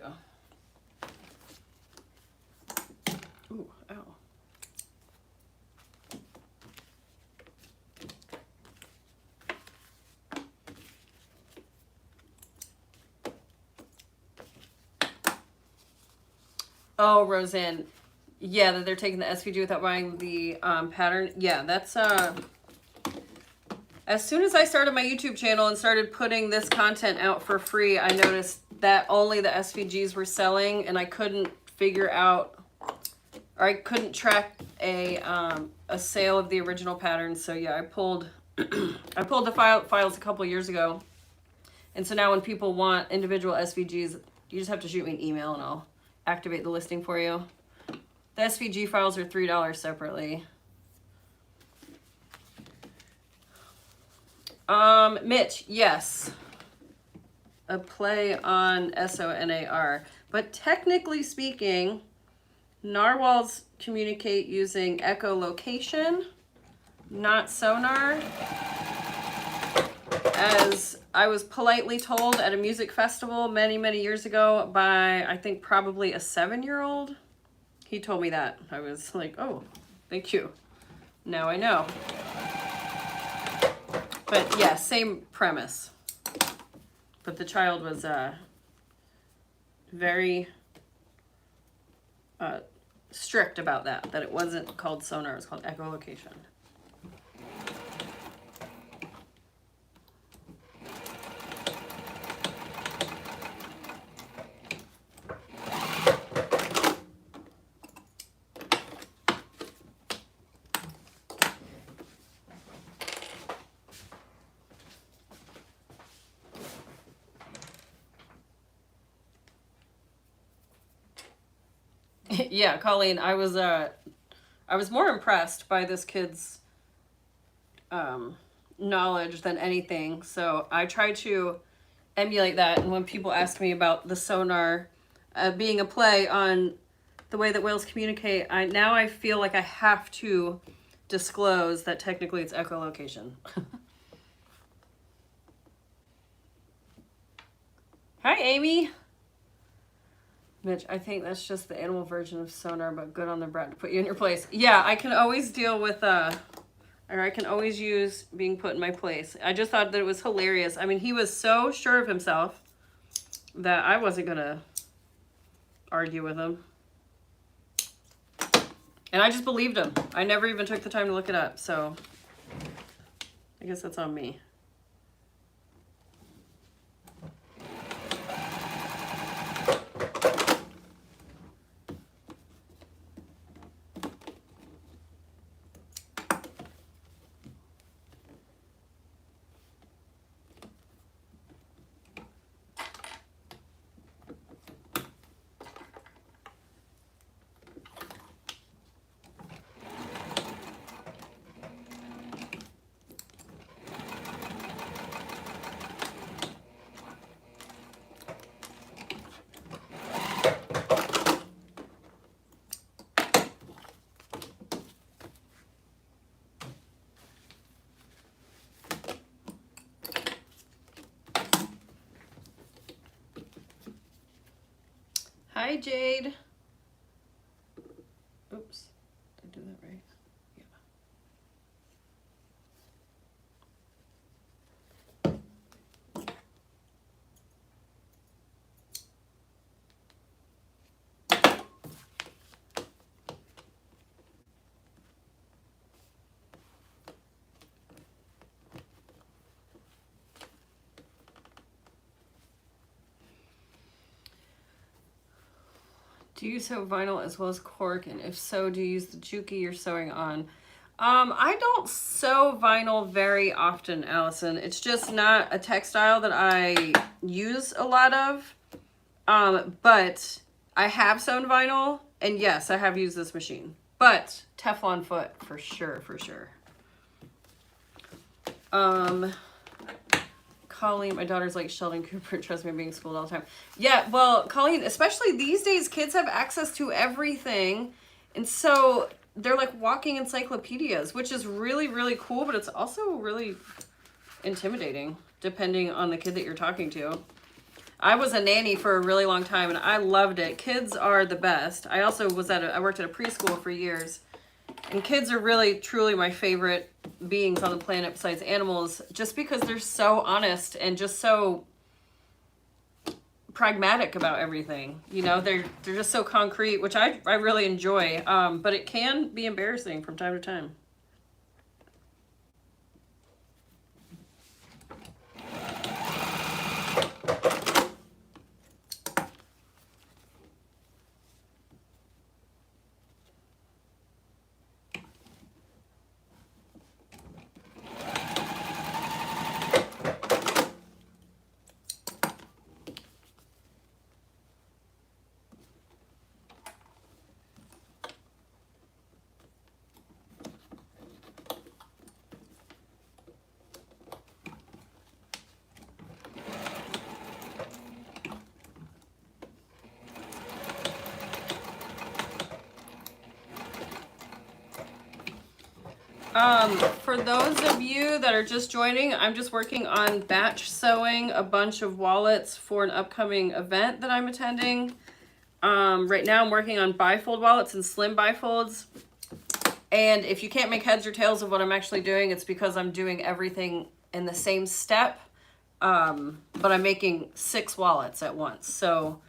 Ooh, ow. Oh, Roseanne. Yeah, that they're taking the SVG without buying the pattern. Yeah, that's as soon as I started my YouTube channel and started putting this content out for free, I noticed that only the SVGs were selling, and I couldn't figure out, or I couldn't track a sale of the original patterns. So yeah, I pulled I pulled the files a couple years ago, and so now when people want individual SVGs, you just have to shoot me an email and I'll activate the listing for you. The SVG files are $3 separately. Mitch, yes. A play on SONAR. But technically speaking, narwhals communicate using echolocation, not sonar. As I was politely told at a music festival many, many years ago by, I think, probably a 7-year-old. He told me that. I was like, oh, thank you. Now I know. But yeah, same premise. But the child was very strict about that it wasn't called sonar, it was called echolocation. Yeah, Colleen, I was more impressed by this kid's knowledge than anything. So I try to emulate that. And when people ask me about the sonar being a play on the way that whales communicate, now I feel like I have to disclose that technically it's echolocation. Hi, Amy. Mitch, I think that's just the animal version of sonar, but good on the brat to put you in your place. Yeah, I can always deal with, or I can always use being put in my place. I just thought that it was hilarious. I mean, he was so sure of himself that I wasn't going to argue with him. And I just believed him. I never even took the time to look it up, so I guess that's on me. Hi, Jade. Oops, did I do that right? Do you sew vinyl as well as cork? And if so, do you use the Juki you're sewing on? I don't sew vinyl very often, Allison. It's just not a textile that I use a lot of. But I have sewn vinyl, and yes, I have used this machine. But Teflon foot for sure, for sure. Colleen, my daughter's like Sheldon Cooper, trust me, I'm being schooled all the time. Yeah, well, Colleen, especially these days, kids have access to everything. And so they're like walking encyclopedias, which is really, really cool, but it's also really intimidating, depending on the kid that you're talking to. I was a nanny for a really long time, and I loved it. Kids are the best. I also I worked at a preschool for years. And kids are really, truly my favorite beings on the planet besides animals, just because they're so honest and just so pragmatic about everything. You know, they're just so concrete, which I really enjoy. But it can be embarrassing from time to time. For those of you that are just joining, I'm just working on batch sewing a bunch of wallets for an upcoming event that I'm attending. Right now I'm working on bifold wallets and slim bifolds. And if you can't make heads or tails of what I'm actually doing, it's because I'm doing everything in the same step. But I'm making 6 wallets at once. So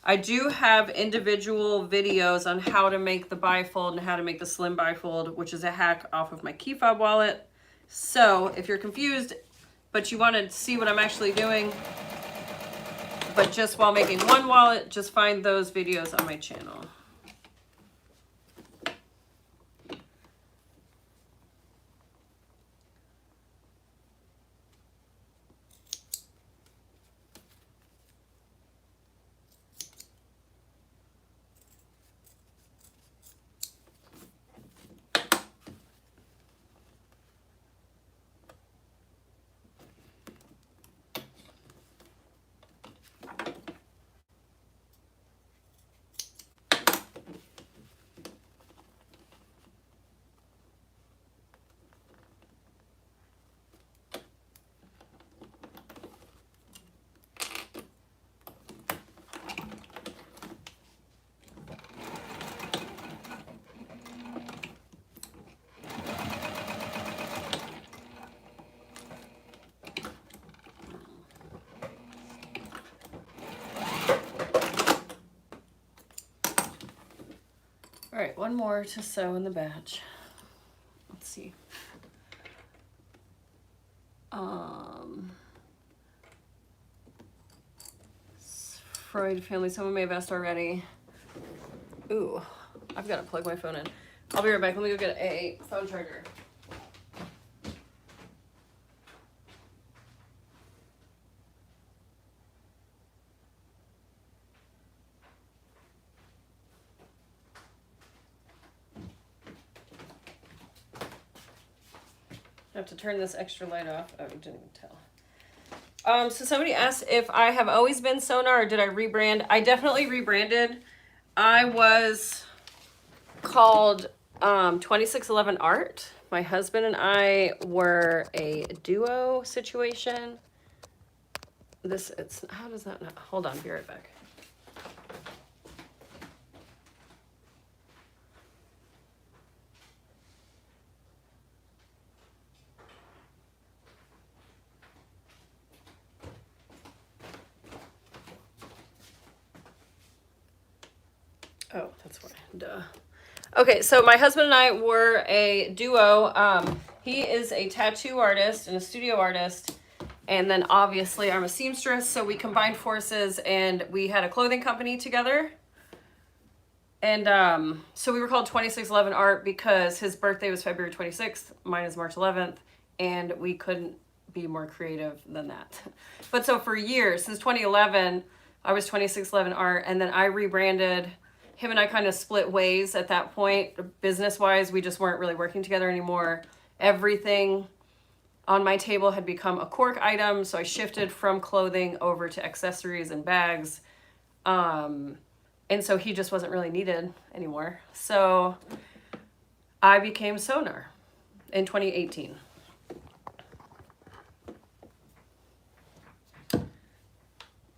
I do have individual videos on how to make the bifold and how to make the slim bifold, which is a hack off of my key fob wallet. So if you're confused, but you want to see what I'm actually doing, but just while making one wallet, just find those videos on my channel. All right, one more to sew in the batch. Let's see. Freud family, someone may have asked already. Ooh, I've got to plug my phone in. I'll be right back. Let me go get a phone charger. I have to turn this extra light off. Oh, you didn't even tell. So somebody asked if I have always been SewGnar or did I rebrand? I definitely rebranded. I was called 2611 Art. My husband and I were a duo situation. How does that not? Hold on, be right back. Oh, that's why. Duh. Okay, so my husband and I were a duo. He is a tattoo artist and a studio artist. And then obviously I'm a seamstress. So we combined forces and we had a clothing company together. And so we were called 2611 Art because his birthday was February 26th, mine is March 11th, and we couldn't be more creative than that. But so for years, since 2011, I was 2611 Art, and then I rebranded. Him and I kind of split ways at that point. Business-wise, we just weren't really working together anymore. Everything on my table had become a Cork item, so I shifted from clothing over to accessories and bags. And so he just wasn't really needed anymore. So I became SewGnar in 2018.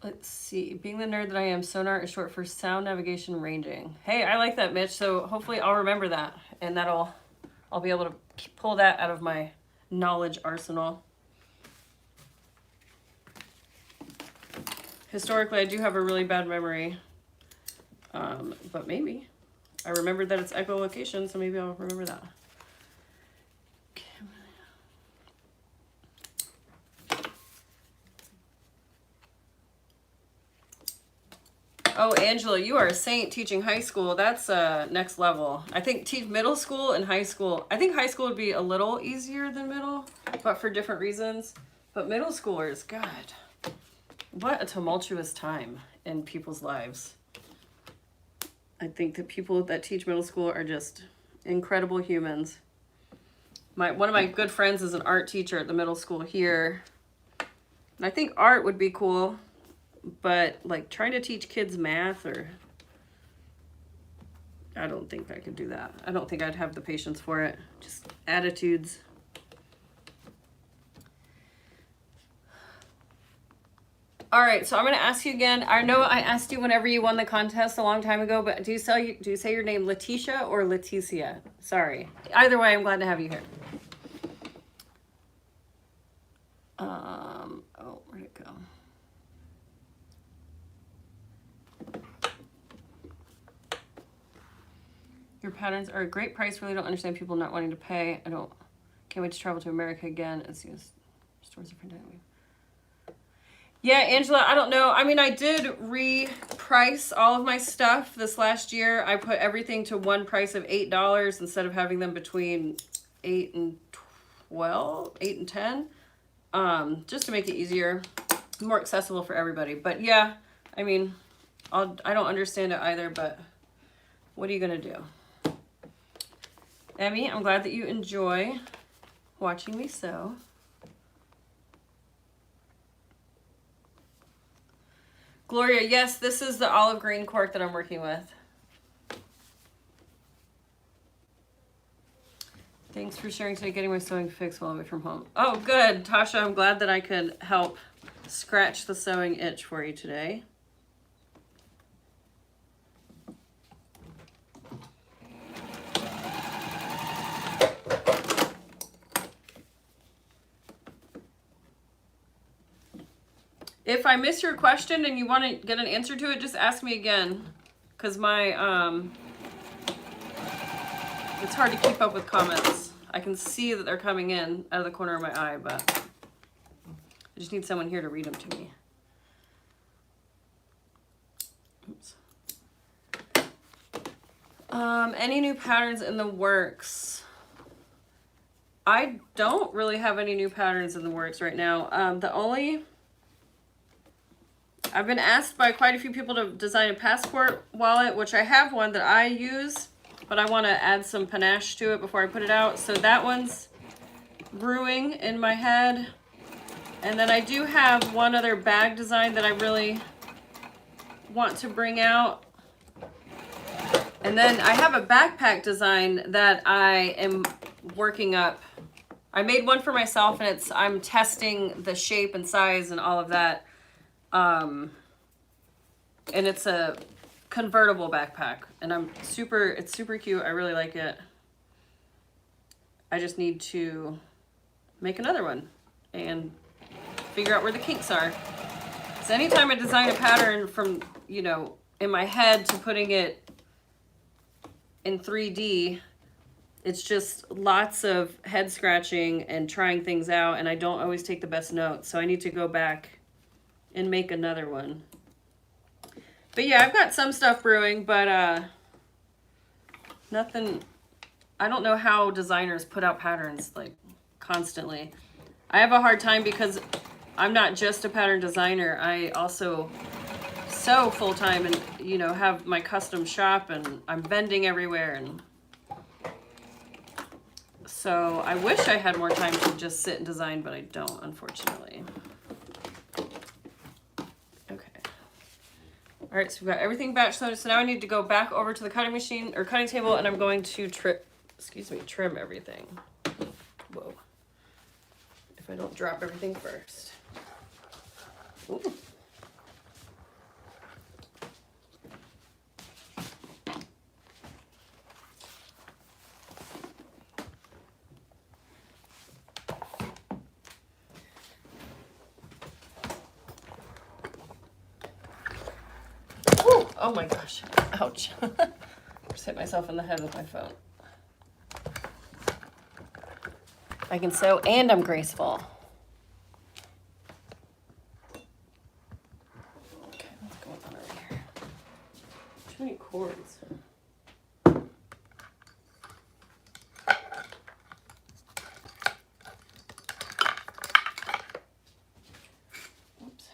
Let's see. Being the nerd that I am, SewGnar is short for sound navigation ranging. Hey, I like that, Mitch. So hopefully I'll remember that, and I'll be able to pull that out of my knowledge arsenal. Historically, I do have a really bad memory. But maybe. I remembered that it's echolocation, so maybe I'll remember that. Oh, Angela, you are a saint teaching high school. That's next level. I think teach middle school and high school. I think high school would be a little easier than middle, but for different reasons. But middle schoolers, God, what a tumultuous time in people's lives. I think the people that teach middle school are just incredible humans. One of my good friends is an art teacher at the middle school here. And I think art would be cool, but like trying to teach kids math, or I don't think I could do that. I don't think I'd have the patience for it. Just attitudes. All right, so I'm going to ask you again. I know I asked you whenever you won the contest a long time ago, but do you say your name Letitia or Leticia? Sorry. Either way, I'm glad to have you here. Oh, where'd it go? Your patterns are a great price. Really don't understand people not wanting to pay. Can't wait to travel to America again as soon as stores are printed. Yeah, Angela, I don't know. I mean, I did reprice all of my stuff this last year. I put everything to one price of $8 instead of having them between 8 and 10, just to make it easier, more accessible for everybody. But yeah, I mean, I don't understand it either, but what are you gonna do? Emmy, I'm glad that you enjoy watching me sew. Gloria, yes, this is the olive green cork that I'm working with. Thanks for sharing today, getting my sewing fixed while away from home. Oh, good, Tasha, I'm glad that I could help scratch the sewing itch for you today. If I miss your question and you want to get an answer to it, just ask me again, because it's hard to keep up with comments. I can see that they're coming in out of the corner of my eye, but I just need someone here to read them to me. Oops. Any new patterns in the works? I don't really have any new patterns in the works right now. I've been asked by quite a few people to design a passport wallet, which I have one that I use, but I want to add some panache to it before I put it out. So that one's brewing in my head. And then I do have one other bag design that I really want to bring out. And then I have a backpack design that I am working up. I made one for myself, and I'm testing the shape and size and all of that. And it's a convertible backpack, and it's super cute. I really like it. I just need to make another one and figure out where the kinks are. So anytime I design a pattern from, in my head to putting it in 3D, it's just lots of head scratching and trying things out, and I don't always take the best notes. So I need to go back and make another one. But yeah, I've got some stuff brewing, but nothing, I don't know how designers put out patterns like constantly. I have a hard time because I'm not just a pattern designer. I also sew full time and, you know, have my custom shop and I'm vending everywhere. And so I wish I had more time to just sit and design, but I don't, unfortunately. Okay. All right, so we've got everything batch sewn. So now I need to go back over to the cutting machine or cutting table and I'm going to trim everything. Whoa. If I don't drop everything first. Ooh. Ooh. Oh my gosh. Ouch. Just hit myself in the head with my phone. I can sew and I'm graceful. Okay, what's going on over here? Too many cords. Oops.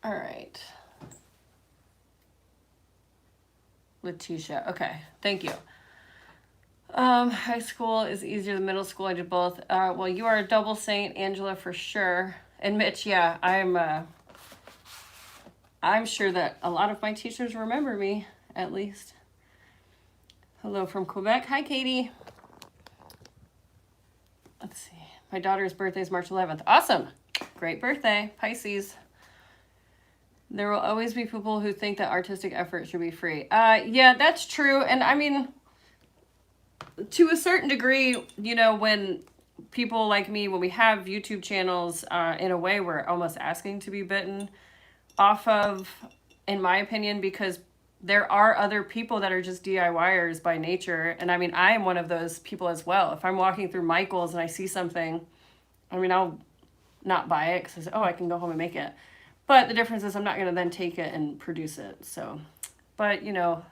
All right. Letitia. Okay, thank you. High school is easier than middle school. I did both. Well, you are a double saint, Angela, for sure. And Mitch, yeah, I'm sure that a lot of my teachers remember me, at least. Hello from Quebec. Hi, Katie. Let's see. My daughter's birthday is March 11th. Awesome. Great birthday, Pisces. There will always be people who think that artistic effort should be free. Yeah, that's true. And I mean, to a certain degree, you know, when people like me, when we have YouTube channels, in a way, we're almost asking to be bitten off of, in my opinion, because there are other people that are just DIYers by nature. And I mean, I am one of those people as well. If I'm walking through Michael's and I see something, I mean, I'll not buy it because I can go home and make it. But the difference is I'm not going to then take it and produce it. So, but you know,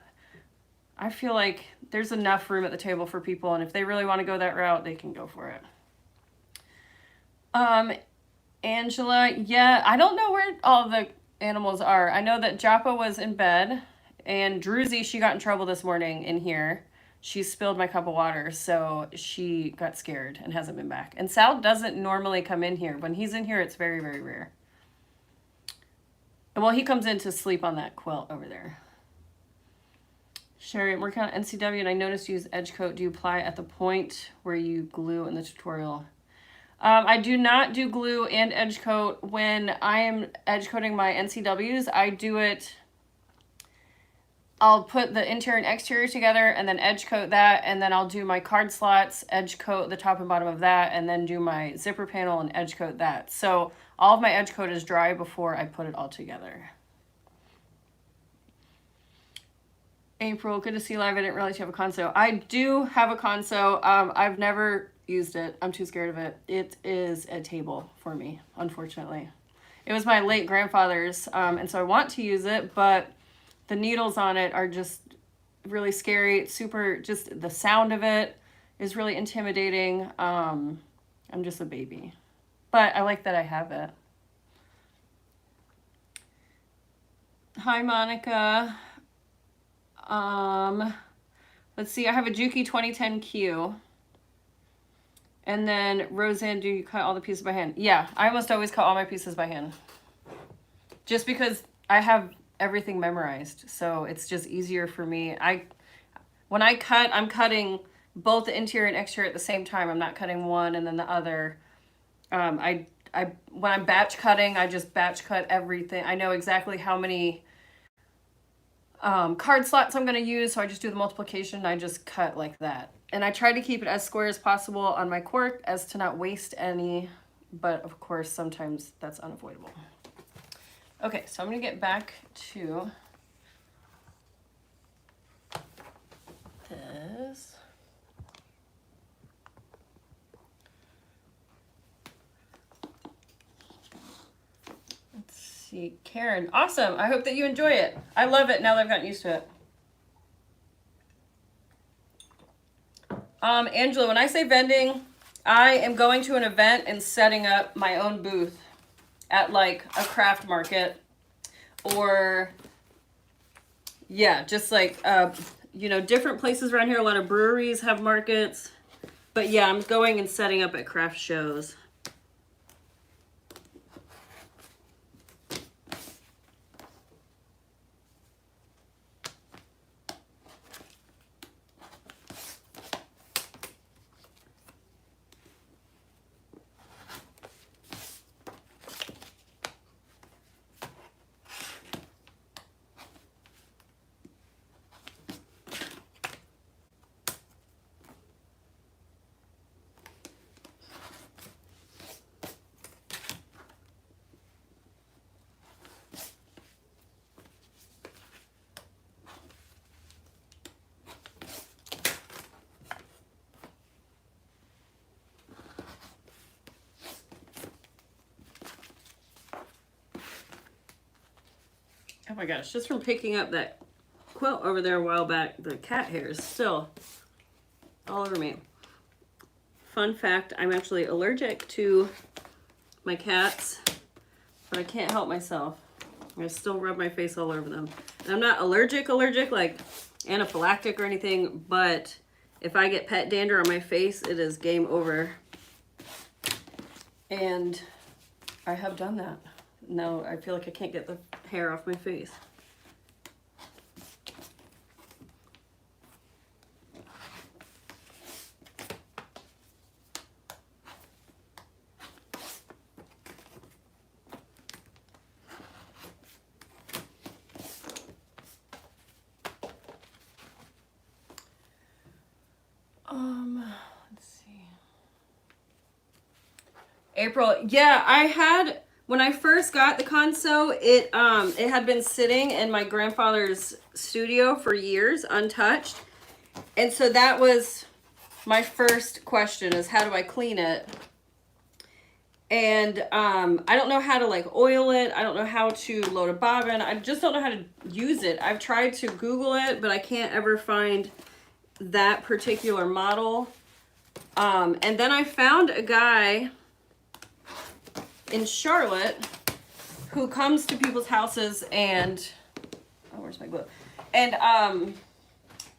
I feel like there's enough room at the table for people. And if they really want to go that route, they can go for it. Angela, yeah, I don't know where all the animals are. I know that Joppa was in bed and Druzy, she got in trouble this morning in here. She spilled my cup of water. So she got scared and hasn't been back. And Sal doesn't normally come in here. When he's in here, it's very, very rare. Well, he comes in to sleep on that quilt over there. Sherry, I'm working on NCW and I noticed you use edge coat. Do you apply at the point where you glue in the tutorial? I do not do glue and edge coat when I am edge coating my NCWs. I do it, I'll put the interior and exterior together and then edge coat that. And then I'll do my card slots, edge coat the top and bottom of that, and then do my zipper panel and edge coat that. So all of my edge coat is dry before I put it all together. April, good to see you live. I didn't realize you have a console. I do have a console. I've never used it. I'm too scared of it. It is a table for me, unfortunately. It was my late grandfather's, and so I want to use it, but the needles on it are just really scary. It's super, just the sound of it is really intimidating. I'm just a baby. But I like that I have it. Hi, Monica. Let's see. I have a Juki 2010q. And then, Roseanne, do you cut all the pieces by hand? Yeah, I almost always cut all my pieces by hand. Just because I have everything memorized. So it's just easier for me. When I cut, I'm cutting both the interior and exterior at the same time. I'm not cutting one and then the other. When I'm batch cutting, I just batch cut everything. I know exactly how many card slots I'm going to use, so I just do the multiplication and I just cut like that. And I try to keep it as square as possible on my cork as to not waste any, but of course sometimes that's unavoidable. Okay, so I'm going to get back to this. Let's see, Karen, awesome. I hope that you enjoy it. I love it now that I've gotten used to it. Angela, when I say vending, I am going to an event and setting up my own booth at like a craft market or yeah, just like, you know, different places around here. A lot of breweries have markets, but yeah, I'm going and setting up at craft shows. Oh my gosh, just from picking up that quilt over there a while back, the cat hair is still all over me. Fun fact, I'm actually allergic to my cats, but I can't help myself. I still rub my face all over them. And I'm not allergic like anaphylactic or anything, but if I get pet dander on my face, it is game over. And I have done that. No, I feel like I can't get the hair off my face. Let's see. April, yeah, I had, when I first got the console, it had been sitting in my grandfather's studio for years, untouched. And so that was my first question, is how do I clean it? And I don't know how to like oil it. I don't know how to load a bobbin. I just don't know how to use it. I've tried to Google it, but I can't ever find that particular model. And then I found a guy in Charlotte who comes to people's houses and, oh, where's my glue? And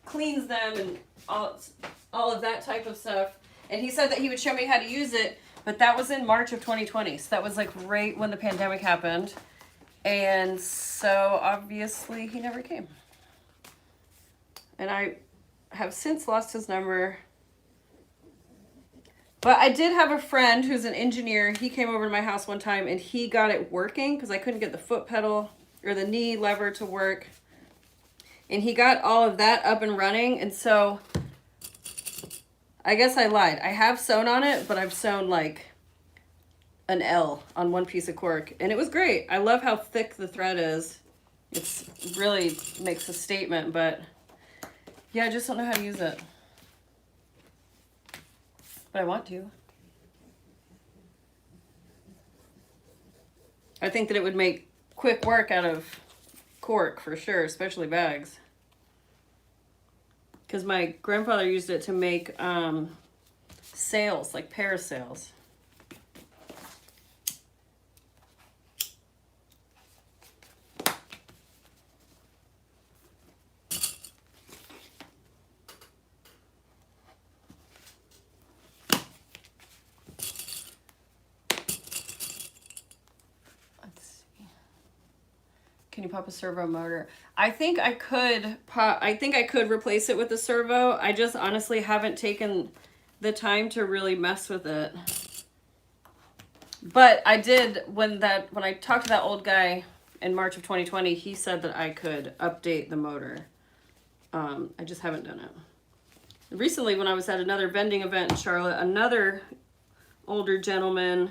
cleans them and all of that type of stuff. And he said that he would show me how to use it, but that was in March of 2020. So that was like right when the pandemic happened. And so obviously he never came. And I have since lost his number. But I did have a friend who's an engineer. He came over to my house one time and he got it working because I couldn't get the foot pedal or the knee lever to work. And he got all of that up and running. And so I guess I lied. I have sewn on it, but I've sewn like an L on one piece of cork. And it was great. I love how thick the thread is. It really makes a statement, but yeah, I just don't know how to use it. But I want to. I think that it would make quick work out of cork for sure, especially bags. Because my grandfather used it to make sails, like parasails. Can you pop a servo motor? I think I could replace it with a servo. I just honestly haven't taken the time to really mess with it. But I did when I talked to that old guy in March of 2020, he said that I could update the motor. I just haven't done it. Recently, when I was at another vending event in Charlotte, another older gentleman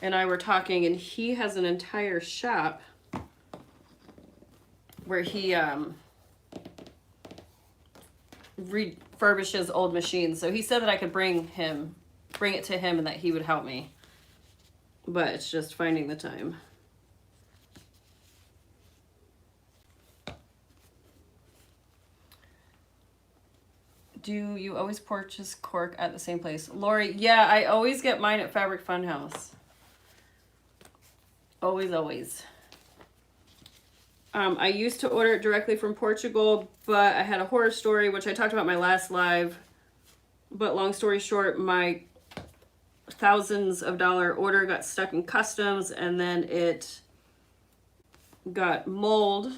and I were talking, and he has an entire shop where he refurbishes old machines. So he said that I could bring it to him and that he would help me. But it's just finding the time. Do you always purchase cork at the same place? Lori, yeah, I always get mine at Fabric Funhouse. Always, always. I used to order it directly from Portugal, but I had a horror story, which I talked about in my last live. But long story short, my thousands of dollar order got stuck in customs, and then it got mold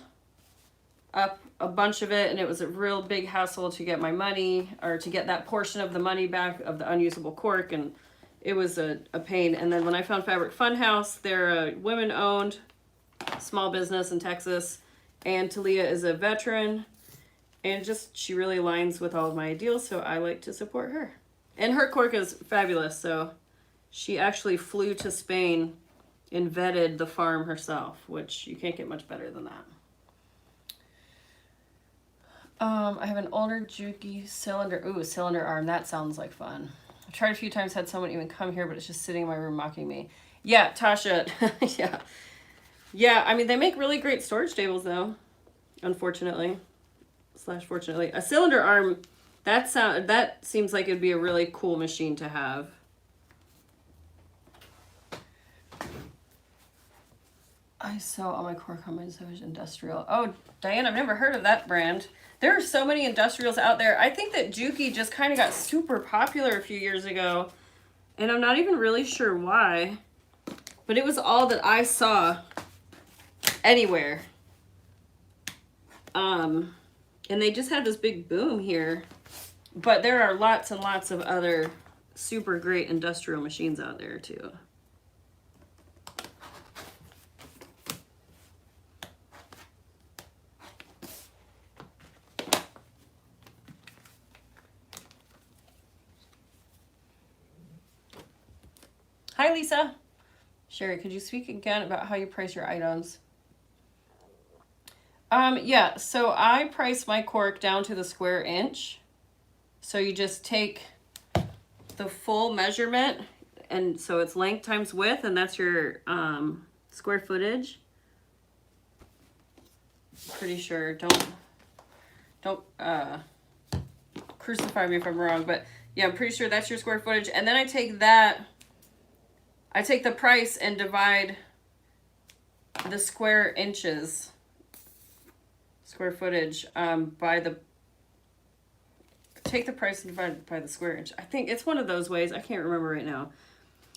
up a bunch of it, and it was a real big hassle to get my money, or to get that portion of the money back of the unusable cork, and it was a pain. And then when I found Fabric Funhouse, they're a women-owned small business in Texas, and Talia is a veteran, and just she really aligns with all of my ideals, so I like to support her. And her cork is fabulous, so she actually flew to Spain and vetted the farm herself, which you can't get much better than that. I have an older Juki cylinder. Ooh, cylinder arm. That sounds like fun. I've tried a few times, had someone even come here, but it's just sitting in my room mocking me. Yeah, Tasha. Yeah. Yeah, I mean, they make really great storage tables, though. Unfortunately. / fortunately. A cylinder arm, that seems like it'd be a really cool machine to have. I sew all my cork on my Savage Industrial. Oh, Diane, I've never heard of that brand. There are so many industrials out there. I think that Juki just kind of got super popular a few years ago, and I'm not even really sure why, but it was all that I saw anywhere. And they just had this big boom here, but there are lots and lots of other super great industrial machines out there too. Hi, Lisa. Sherry, could you speak again about how you price your items? Yeah, so I price my cork down to the square inch. So you just take the full measurement, and so it's length times width, and that's your square footage. Pretty sure, don't crucify me if I'm wrong, but yeah, I'm pretty sure that's your square footage. And then I take that, I take the price and divide the square inches, square footage, by the, take the price and divide it by the square inch. I think it's one of those ways. I can't remember right now.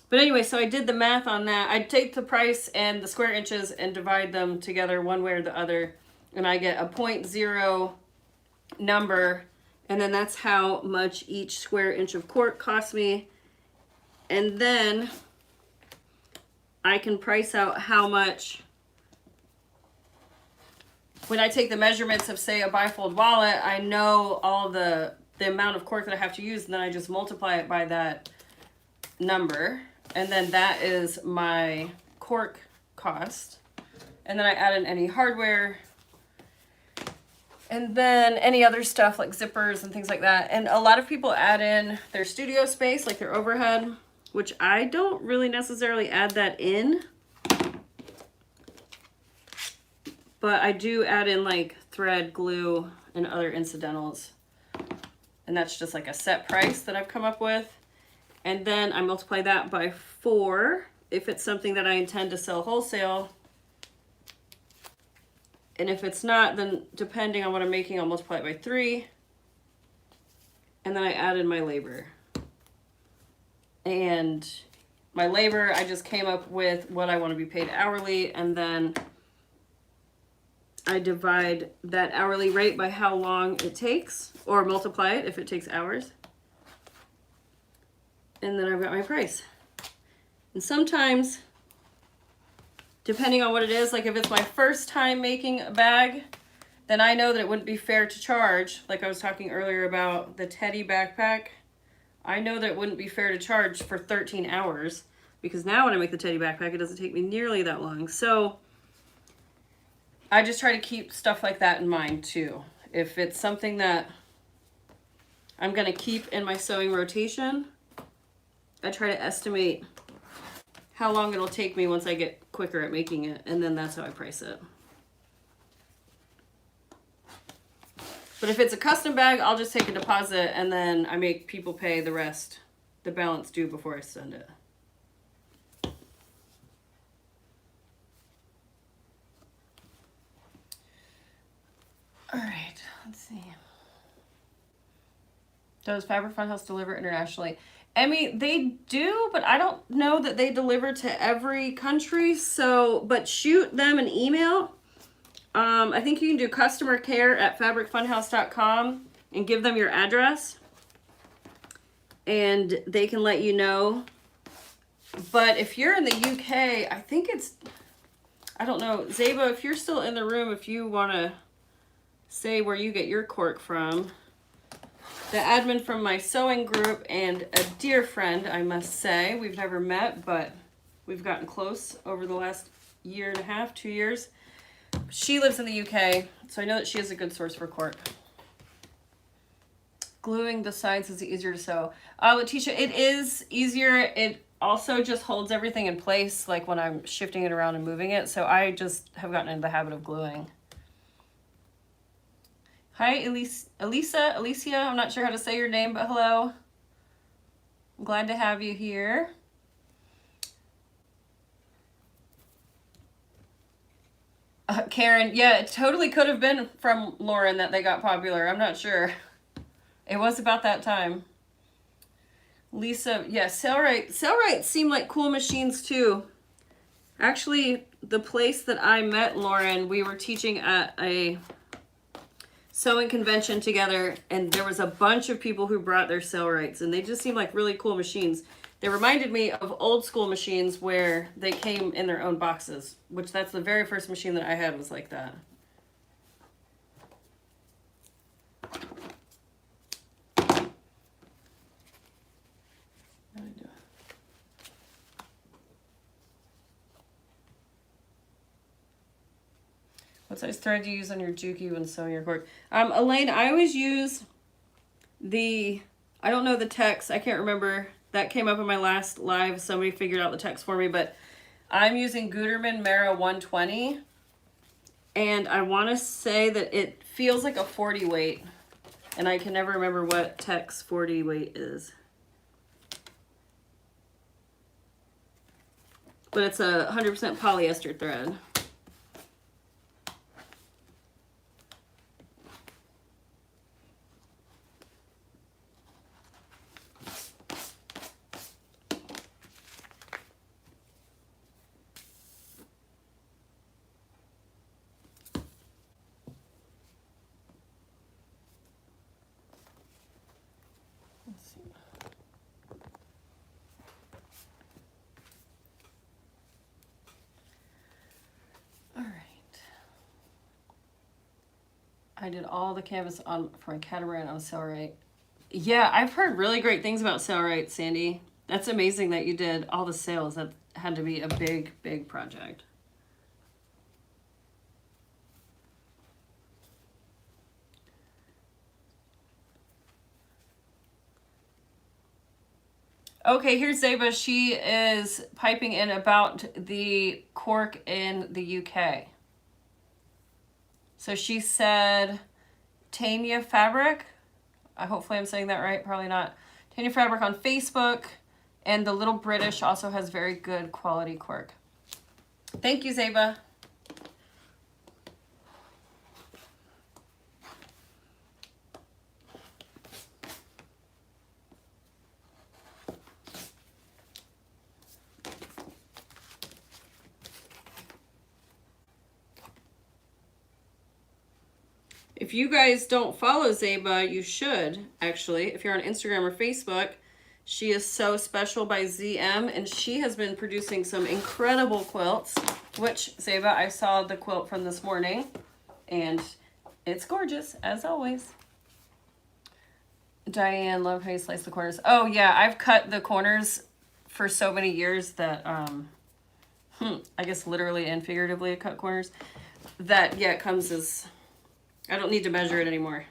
But anyway, so I did the math on that. I take the price and the square inches and divide them together one way or the other, and I get a 0.0 number, and then that's how much each square inch of cork costs me. And then I can price out how much, when I take the measurements of, say, a bifold wallet, I know all the amount of cork that I have to use, and then I just multiply it by that number, and then that is my cork cost. And then I add in any hardware, and then any other stuff like zippers and things like that. And a lot of people add in their studio space, like their overhead, which I don't really necessarily add that in. But I do add in like thread, glue, and other incidentals. And that's just like a set price that I've come up with. And then I multiply that by 4 if it's something that I intend to sell wholesale. And if it's not, then depending on what I'm making, I'll multiply it by 3. And then I add in my labor. And my labor, I just came up with what I want to be paid hourly, and then I divide that hourly rate by how long it takes, or multiply it if it takes hours. And then I've got my price. And sometimes, depending on what it is, like if it's my first time making a bag, then I know that it wouldn't be fair to charge, like I was talking earlier about the teddy backpack. I know that it wouldn't be fair to charge for 13 hours, because now when I make the teddy backpack, it doesn't take me nearly that long. So I just try to keep stuff like that in mind too. If it's something that I'm gonna keep in my sewing rotation, I try to estimate how long it'll take me once I get quicker at making it, and then that's how I price it. But if it's a custom bag, I'll just take a deposit and then I make people pay the rest, the balance due before I send it. All right, let's see. Does Fabric Funhouse deliver internationally? Emmy, they do, but I don't know that they deliver to every country. So, but shoot them an email. I think you can do customer care at fabricfunhouse.com and give them your address. And they can let you know. But if you're in the UK, I think it's, I don't know. Zeba, if you're still in the room, if you want to say where you get your cork from. The admin from my sewing group and a dear friend, I must say. We've never met, but we've gotten close over the last year and a half, 2 years. She lives in the UK, so I know that she has a good source for cork. Gluing the sides is easier to sew. Letitia, it is easier. It also just holds everything in place, like when I'm shifting it around and moving it. So I just have gotten into the habit of gluing. Hi, Alicia, I'm not sure how to say your name, but hello. I'm glad to have you here. Karen, yeah, it totally could have been from Lauren that they got popular. I'm not sure. It was about that time. Lisa, yeah, Sailrite seem like cool machines too. Actually, the place that I met Lauren, we were teaching at a sewing convention together, and there was a bunch of people who brought their Sailrites, and they just seemed like really cool machines. They reminded me of old school machines where they came in their own boxes, which that's the very first machine that I had was like that. What size thread do you use on your Juki when sewing your cork? Elaine, I always use the, I don't know the text. I can't remember. That came up in my last live. Somebody figured out the text for me, but I'm using Gutermaan Mara 120. And I want to say that it feels like a 40 weight. And I can never remember what Tex 40 weight is. But it's a 100% polyester thread. I did all the canvas on for my catamaran on Sailrite. Yeah, I've heard really great things about Sailrite, Sandy. That's amazing that you did all the sails. That had to be a big, big project. Okay, here's Zeba. She is piping in about the cork in the UK. So she said Tanya Fabric. Hopefully I'm saying that right. Probably not. Tanya Fabric on Facebook. And the Little British also has very good quality cork. Thank you, Zeba. If you guys don't follow Zeba, you should, actually. If you're on Instagram or Facebook, she is So Special by ZM, and she has been producing some incredible quilts, which, Zeba, I saw the quilt from this morning, and it's gorgeous, as always. Diane, love how you slice the corners. Oh, yeah, I've cut the corners for so many years that, I guess literally and figuratively I cut corners, that, yeah, it comes as... I don't need to measure it anymore.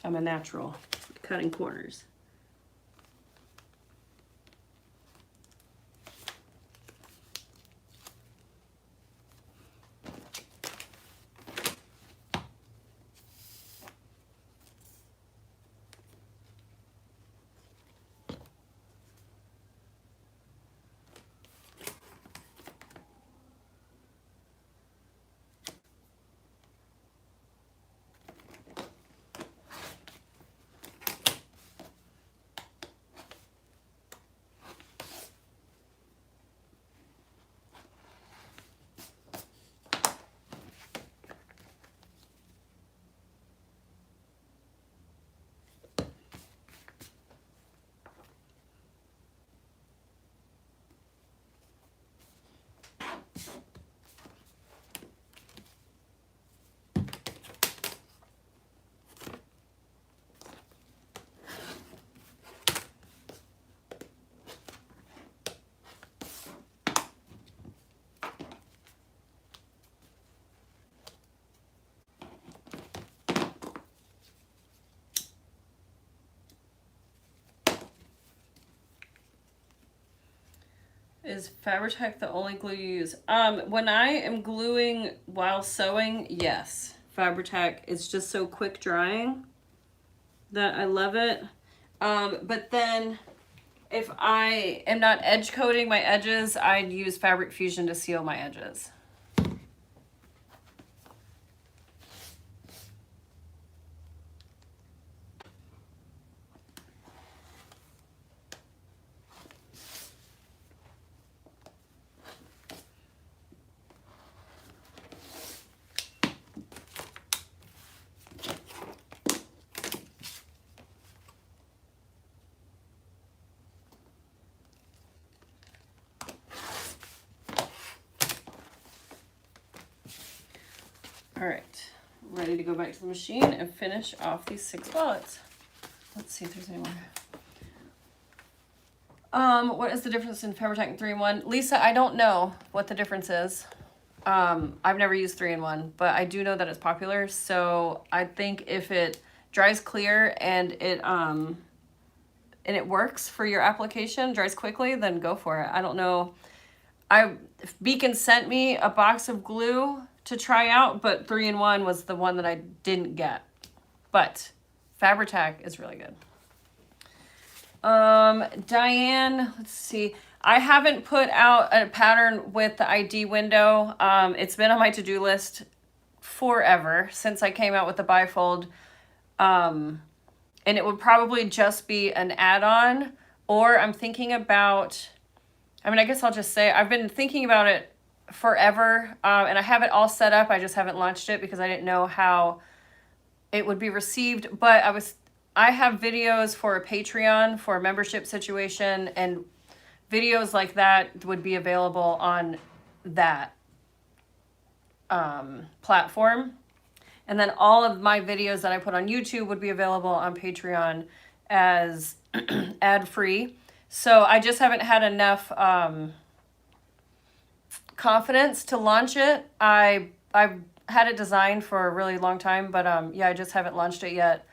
I'm a natural cutting corners. Is Fabri-Tac the only glue you use? When I am gluing while sewing, yes. Fabri-Tac is just so quick drying that I love it. But then if I am not edge coating my edges, I'd use Fabric Fusion to seal my edges. All right, ready to go back to the machine and finish off these 6 wallets. Let's see if there's any more. What is the difference in Fabri-Tac and 3-in-1? Lisa, I don't know what the difference is. I've never used 3-in-1, but I do know that it's popular. So I think if it dries clear and it works for your application, dries quickly, then go for it. I don't know. Beacon sent me a box of glue to try out, but 3-in-1 was the one that I didn't get. But Fabri-Tac is really good. Diane, let's see. I haven't put out a pattern with the ID window. It's been on my to-do list forever since I came out with the bifold. And it would probably just be an add-on, or I'm thinking about, I mean, I guess I'll just say I've been thinking about it forever, and I have it all set up. I just haven't launched it because I didn't know how it would be received. But I have videos for a Patreon for a membership situation, and videos like that would be available on that platform. And then all of my videos that I put on YouTube would be available on Patreon as ad-free. So I just haven't had enough confidence to launch it. I've had it designed for a really long time, but yeah, I just haven't launched it yet.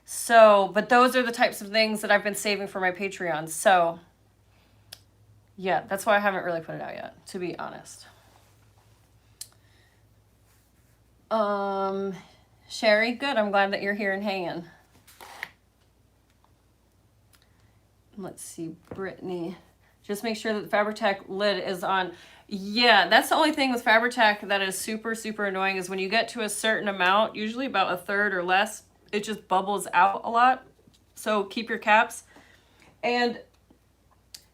So, but those are the types of things that I've been saving for my Patreon. So yeah, that's why I haven't really put it out yet, to be honest. Sherry, good. I'm glad that you're here and hanging. Let's see, Brittany. Just make sure that the Fabri-Tac lid is on. Yeah, that's the only thing with Fabri-Tac that is super, super annoying is when you get to a certain amount, usually about 1/3 or less, it just bubbles out a lot. So keep your caps. And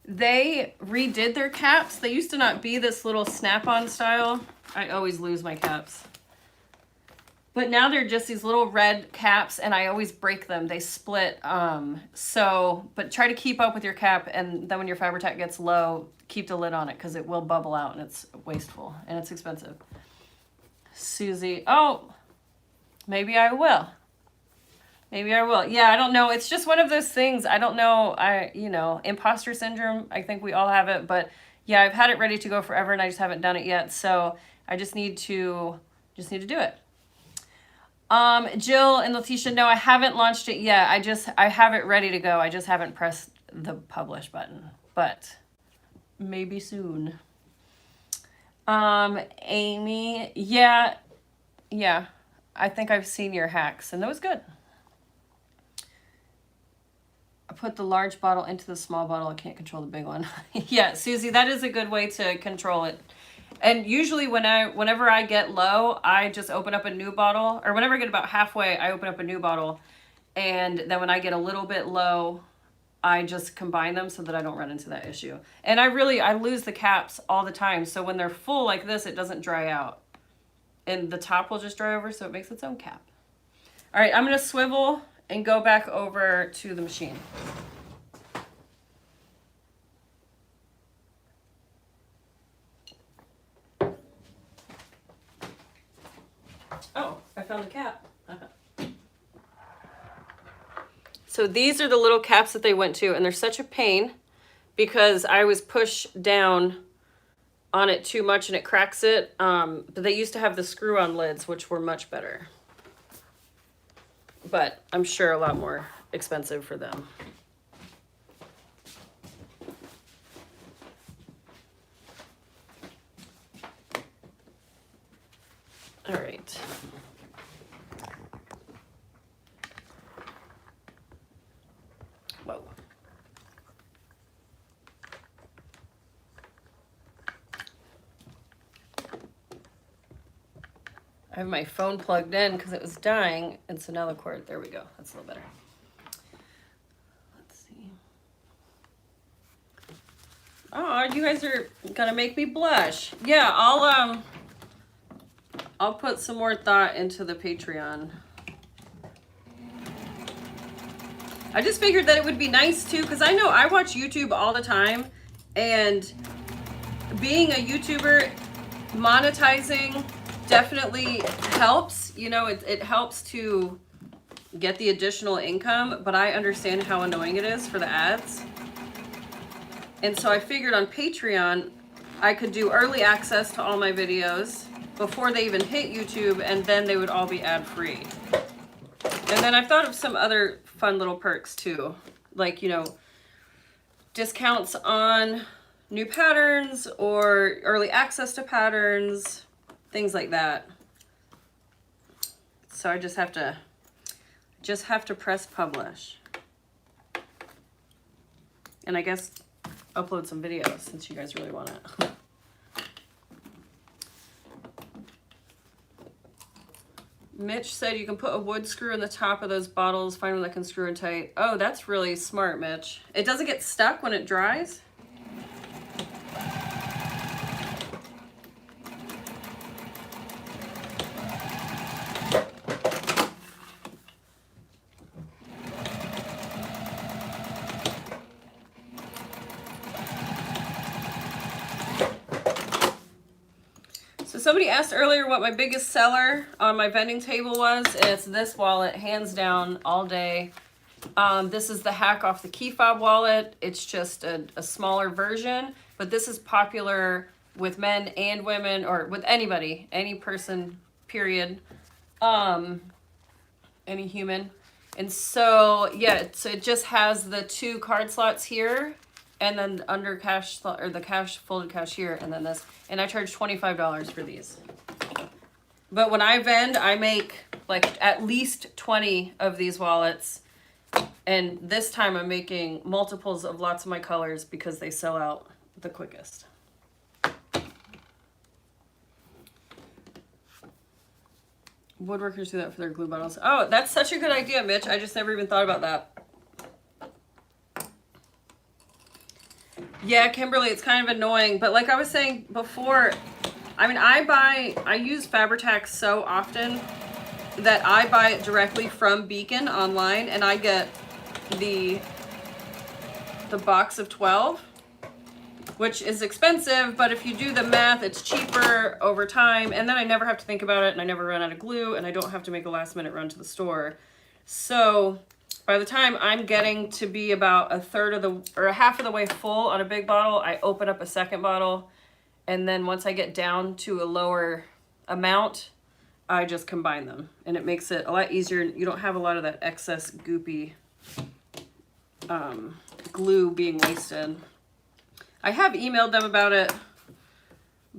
they redid their caps. They used to not be this little snap-on style. I always lose my caps. But now they're just these little red caps, and I always break them. They split. But try to keep up with your cap, and then when your Fabri-Tac gets low, keep the lid on it because it will bubble out, and it's wasteful, and it's expensive. Susie, oh, maybe I will. Maybe I will. Yeah, I don't know. It's just one of those things. I don't know. Imposter syndrome. I think we all have it, but yeah, I've had it ready to go forever, and I just haven't done it yet. So I just need to do it. Jill and Letitia, no, I haven't launched it yet. I have it ready to go. I just haven't pressed the publish button, but maybe soon. Amy, yeah. I think I've seen your hacks, and that was good. I put the large bottle into the small bottle. I can't control the big one. Yeah, Susie, that is a good way to control it. And usually whenever I get low, I just open up a new bottle, or whenever I get about halfway, I open up a new bottle. And then when I get a little bit low, I just combine them so that I don't run into that issue. And I lose the caps all the time. So when they're full like this, it doesn't dry out. And the top will just dry over, so it makes its own cap. All right, I'm going to swivel and go back over to the machine. Oh, I found the cap. So these are the little caps that they went to, and they're such a pain because I was pushed down on it too much and it cracks it. But they used to have the screw-on lids, which were much better. But I'm sure a lot more expensive for them. right. Whoa. I have my phone plugged in because it was dying, and so now the cord, there we go. That's a little better. Let's see. Oh, you guys are gonna make me blush. Yeah, I'll put some more thought into the Patreon. I just figured that it would be nice too, because I know I watch YouTube all the time, and being a YouTuber, monetizing definitely helps. You know, it helps to get the additional income, but I understand how annoying it is for the ads. And so I figured on Patreon, I could do early access to all my videos before they even hit YouTube, and then they would all be ad-free. And then I've thought of some other fun little perks too, like, you know, discounts on new patterns or early access to patterns, things like that. So I just have to press publish. And I guess upload some videos since you guys really want it. Mitch said you can put a wood screw in the top of those bottles, find one that can screw in tight. Oh, that's really smart, Mitch. It doesn't get stuck when it dries? Somebody asked earlier what my biggest seller on my vending table was, and it's this wallet, hands down, all day. This is the hack off the key fob wallet. It's just a smaller version, but this is popular with men and women, or with anybody, any person, period, any human. And so, yeah, so it just has the 2 card slots here, and then under cash slot, or the cash, folded cash here, and then this. And I charge $25 for these. But when I vend, I make like at least 20 of these wallets. And this time I'm making multiples of lots of my colors because they sell out the quickest. Woodworkers do that for their glue bottles. Oh, that's such a good idea, Mitch. I just never even thought about that. Yeah, Kimberly, it's kind of annoying, but like I was saying before, I mean, I use Fabri-Tac so often that I buy it directly from Beacon online, and I get the box of 12, which is expensive, but if you do the math, it's cheaper over time, and then I never have to think about it, and I never run out of glue, and I don't have to make a last minute run to the store. So by the time I'm getting to be about a third of the, or a half of the way full on a big bottle, I open up a second bottle. And then once I get down to a lower amount, I just combine them. And it makes it a lot easier. You don't have a lot of that excess goopy glue being wasted. I have emailed them about it,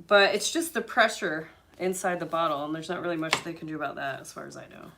but it's just the pressure inside the bottle. And there's not really much they can do about that as far as I know.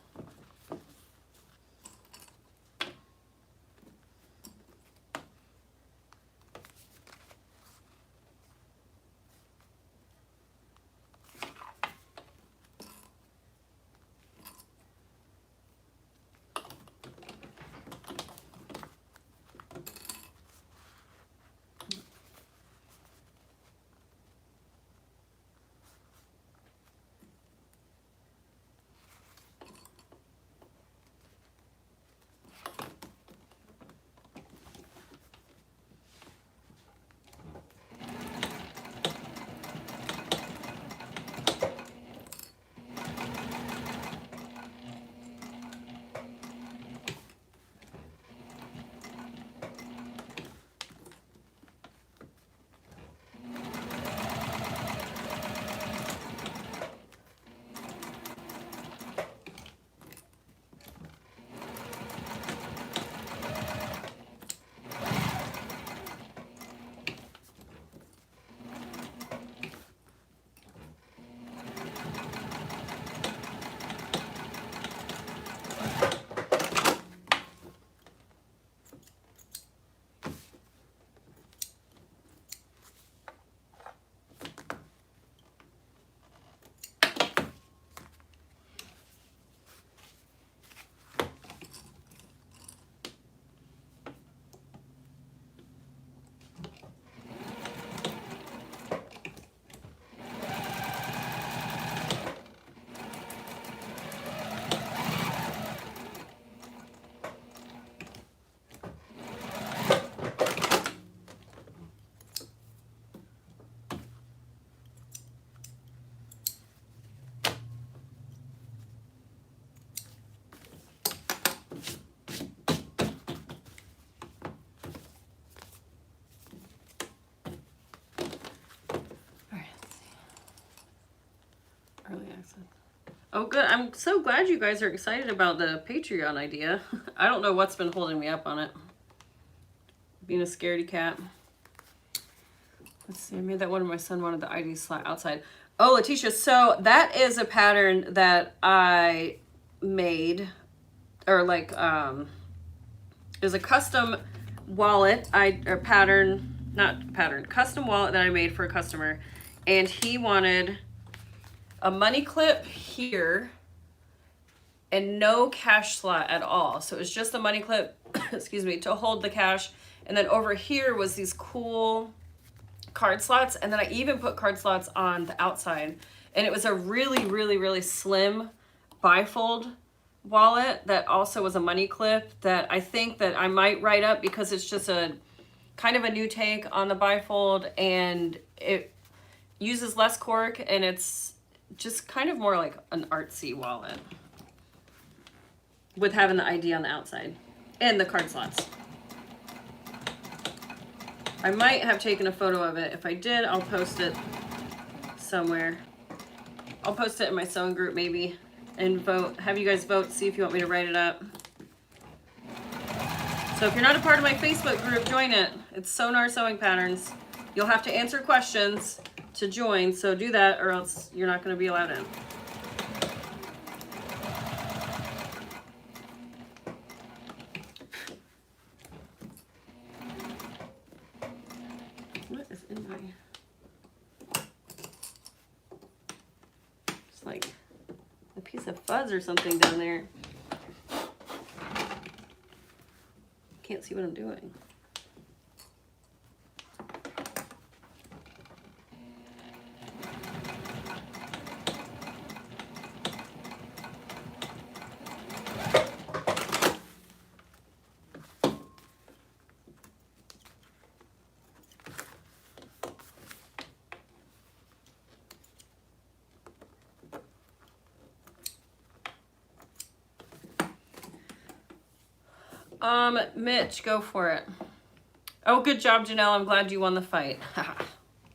Oh, good. I'm so glad you guys are excited about the Patreon idea. I don't know what's been holding me up on it. Being a scaredy cat. Let's see, I made that one when my son wanted the ID slot outside. Oh, Letitia, so that is a pattern that I made, or like, is a custom wallet, custom wallet that I made for a customer. And he wanted a money clip here and no cash slot at all. So it was just a money clip, excuse me, to hold the cash. And then over here was these cool card slots, and then I even put card slots on the outside. And it was a really, really, really slim bifold wallet that also was a money clip that I think that I might write up because it's just a kind of a new take on the bifold, and it uses less cork, and it's just kind of more like an artsy wallet with having the ID on the outside and the card slots. I might have taken a photo of it. If I did, I'll post it somewhere. I'll post it in my sewing group maybe and vote. Have you guys vote, see if you want me to write it up. So if you're not a part of my Facebook group, join it. It's SewGnar Sewing Patterns. You'll have to answer questions to join, so do that or else you're not going to be allowed in. What is in my... It's like a piece of fuzz or something down there. Can't see what I'm doing. Mitch, go for it. Oh, good job, Janelle. I'm glad you won the fight.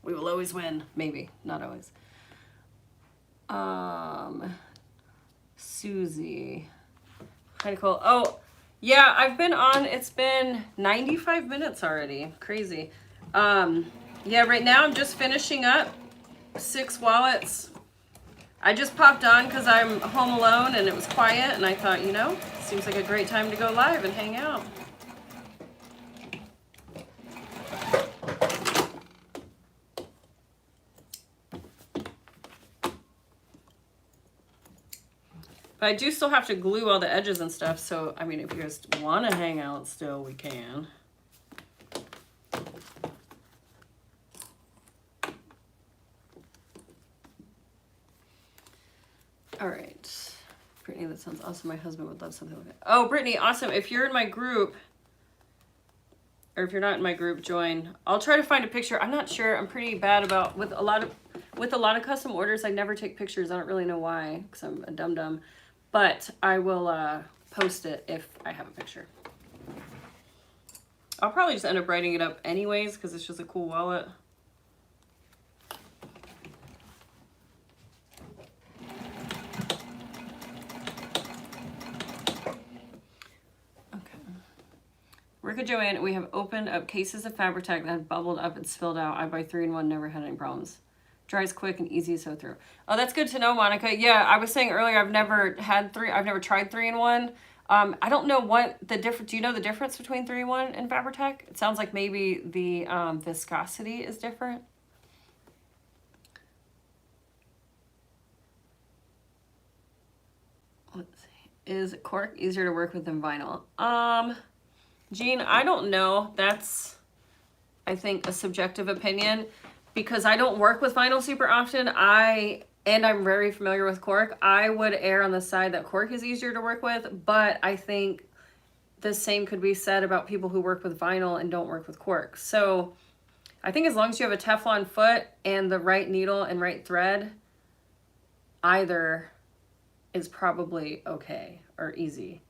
We will always win. Maybe. Not always. Susie. Hi, Nicole. Oh, yeah, I've been on. It's been 95 minutes already. Crazy. Yeah, right now I'm just finishing up 6 wallets. I just popped on because I'm home alone and it was quiet, and I thought, you know, seems like a great time to go live and hang out. But I do still have to glue all the edges and stuff, so, I mean, if you guys want to hang out still, we can. All right. Brittany, that sounds awesome. My husband would love something like that. Oh, Brittany, awesome. If you're in my group, or if you're not in my group, join. I'll try to find a picture. I'm not sure. I'm pretty bad about, with a lot of custom orders, I never take pictures. I don't really know why, because I'm a dum-dum. But I will post it if I have a picture. I'll probably just end up writing it up anyways, because it's just a cool wallet. Rika Joanne, we have opened up cases of Fabri-Tac that had bubbled up and spilled out. I buy 3-in-1, never had any problems. Dries quick and easy to sew through. Oh, that's good to know, Monica. Yeah, I was saying earlier, I've never tried 3-in-1. I don't know what the difference, do you know the difference between 3-in-1 and Fabri-Tac? It sounds like maybe the viscosity is different. Let's see. Is cork easier to work with than vinyl? Jean, I don't know. That's, I think, a subjective opinion because I don't work with vinyl super often. And I'm very familiar with cork. I would err on the side that cork is easier to work with, but I think the same could be said about people who work with vinyl and don't work with cork. So I think as long as you have a Teflon foot and the right needle and right thread, either is probably okay or easy.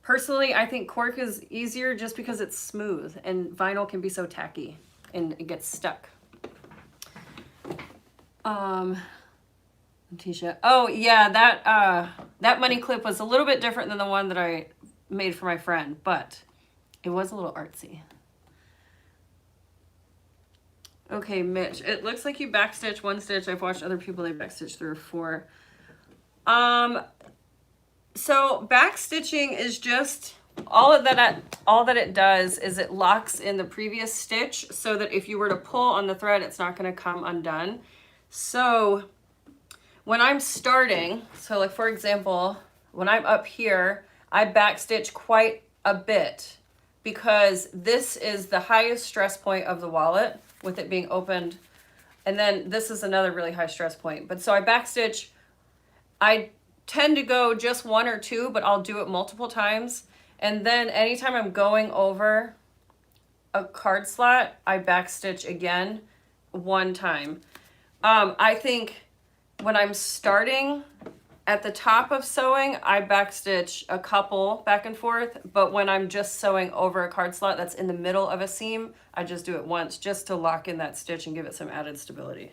Personally, I think cork is easier just because it's smooth and vinyl can be so tacky and it gets stuck. Tisha. Oh yeah, that money clip was a little bit different than the one that I made for my friend, but it was a little artsy. Okay, Mitch, it looks like you backstitch one stitch. I've watched other people, they backstitch 3 or 4. So backstitching is just all that it does is it locks in the previous stitch so that if you were to pull on the thread, it's not going to come undone. So when I'm starting, so like for example, when I'm up here, I backstitch quite a bit because this is the highest stress point of the wallet with it being opened. And then this is another really high stress point. But so I backstitch, I tend to go just 1 or 2, but I'll do it multiple times. And then anytime I'm going over a card slot, I backstitch again 1 time. I think when I'm starting at the top of sewing, I backstitch a couple back and forth, but when I'm just sewing over a card slot that's in the middle of a seam, I just do it once just to lock in that stitch and give it some added stability.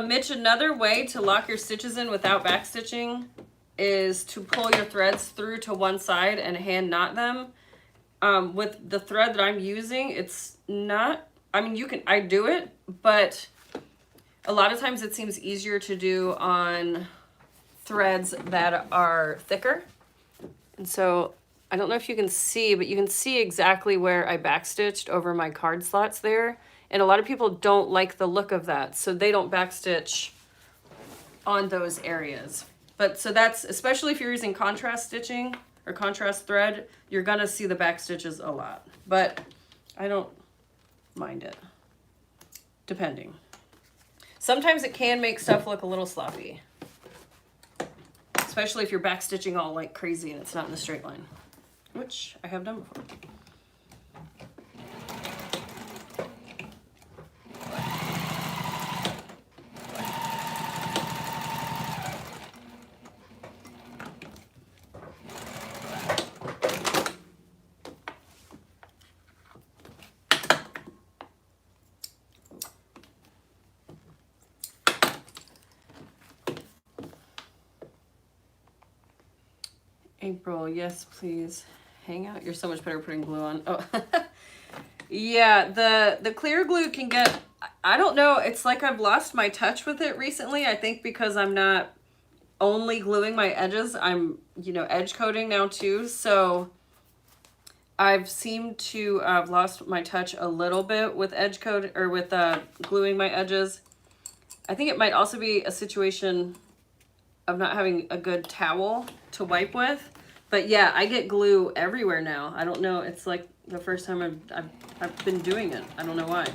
Mitch, another way to lock your stitches in without backstitching is to pull your threads through to one side and hand knot them. With the thread that I'm using, it's not, I mean, I do it, but a lot of times it seems easier to do on threads that are thicker. And so I don't know if you can see, but you can see exactly where I backstitched over my card slots there. And a lot of people don't like the look of that, so they don't backstitch on those areas. But so that's, especially if you're using contrast stitching or contrast thread, you're gonna see the back stitches a lot. But I don't mind it, depending. Sometimes it can make stuff look a little sloppy, especially if you're backstitching all like crazy and it's not in a straight line, which I have done before. April, yes, please. Hang out. You're so much better putting glue on. Oh, yeah, the clear glue can get, I don't know, it's like I've lost my touch with it recently. I think because I'm not only gluing my edges, I'm, edge coating now too. So I've seemed to have lost my touch a little bit with edge coat or with gluing my edges. I think it might also be a situation of not having a good towel to wipe with. But yeah, I get glue everywhere now. I don't know, it's like the first time I've been doing it. I don't know why.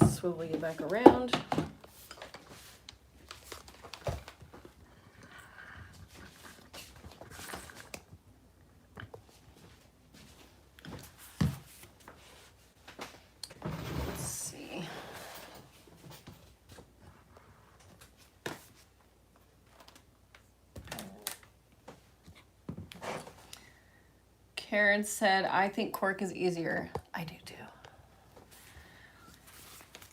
Swivel you back around. Let's see. Karen said, I think cork is easier. I do too.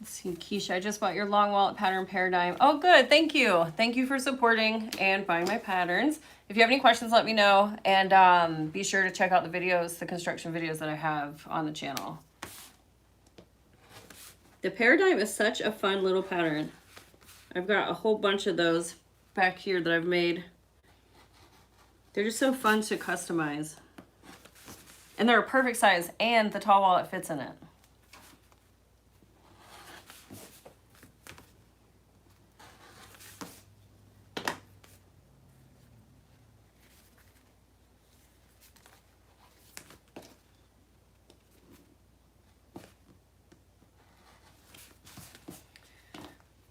Let's see, Keisha, I just bought your long wallet pattern paradigm. Oh, good. Thank you. Thank you for supporting and buying my patterns. If you have any questions, let me know. And be sure to check out the videos, the construction videos that I have on the channel. The paradigm is such a fun little pattern. I've got a whole bunch of those back here that I've made. They're just so fun to customize. And they're a perfect size, and the tall wallet fits in it.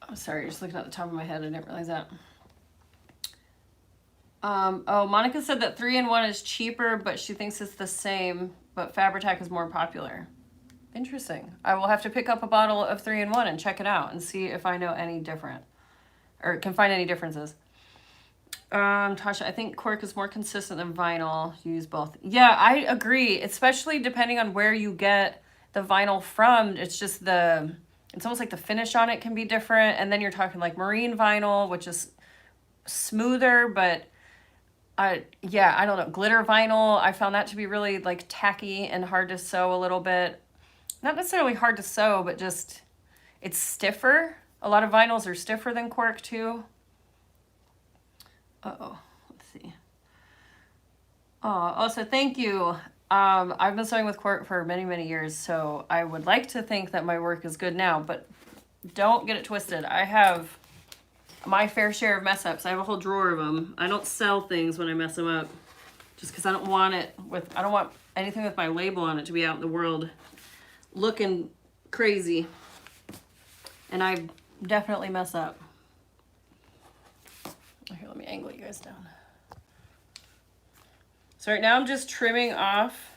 Oh, sorry, just looking at the top of my head. I didn't realize that. Oh, Monica said that 3-in-1 is cheaper, but she thinks it's the same, but Fabri-Tac is more popular. Interesting. I will have to pick up a bottle of 3-in-1 and check it out and see if I know any different, or can find any differences. Tasha, I think cork is more consistent than vinyl. Use both. Yeah, I agree, especially depending on where you get the vinyl from. It's just it's almost like the finish on it can be different. And then you're talking like marine vinyl, which is smoother, but yeah, I don't know. Glitter vinyl, I found that to be really like tacky and hard to sew a little bit. Not necessarily hard to sew, but just it's stiffer. A lot of vinyls are stiffer than cork too. Uh-oh, let's see. Oh, also thank you. I've been sewing with cork for many, many years, so I would like to think that my work is good now, but don't get it twisted. I have my fair share of mess ups. I have a whole drawer of them. I don't sell things when I mess them up, just because I don't want anything with my label on it to be out in the world looking crazy. And I definitely mess up. Here, let me angle you guys down. So right now I'm just trimming off.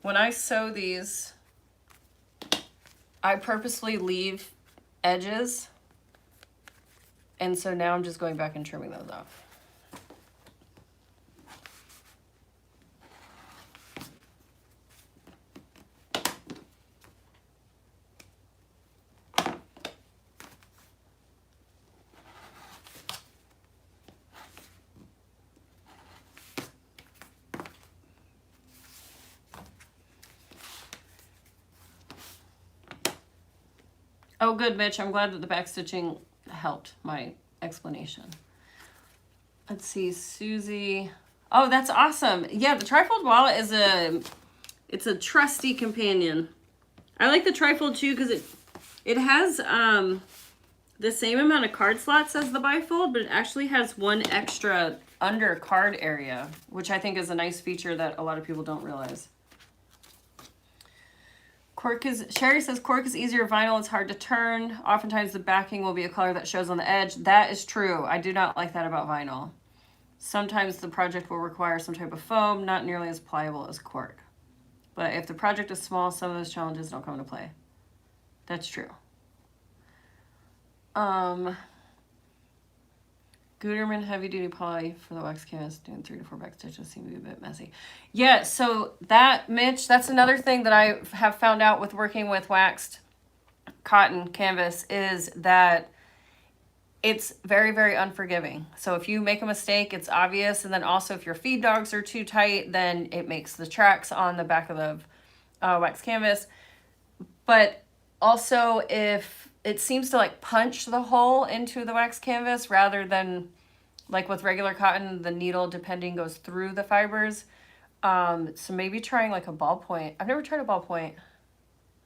When I sew these, I purposely leave edges. And so now I'm just going back and trimming those off. Oh, good, Mitch. I'm glad that the back stitching helped my explanation. Let's see, Susie. Oh, that's awesome. Yeah, the trifold wallet is it's a trusty companion. I like the trifold too because it has the same amount of card slots as the bifold, but it actually has one extra under card area, which I think is a nice feature that a lot of people don't realize. Sherry says cork is easier. Vinyl is hard to turn. Oftentimes the backing will be a color that shows on the edge. That is true. I do not like that about vinyl. Sometimes the project will require some type of foam, not nearly as pliable as cork. But if the project is small, some of those challenges don't come into play. That's true. Gutermaan heavy duty poly for the wax canvas, doing 3 to 4 back stitches seem to be a bit messy. Yeah, so that, Mitch, that's another thing that I have found out with working with waxed cotton canvas is that it's very, very unforgiving. So if you make a mistake, it's obvious. And then also if your feed dogs are too tight, then it makes the tracks on the back of the wax canvas. But also if it seems to like punch the hole into the wax canvas rather than like with regular cotton, the needle, depending, goes through the fibers. So maybe trying like a ballpoint. I've never tried a ballpoint,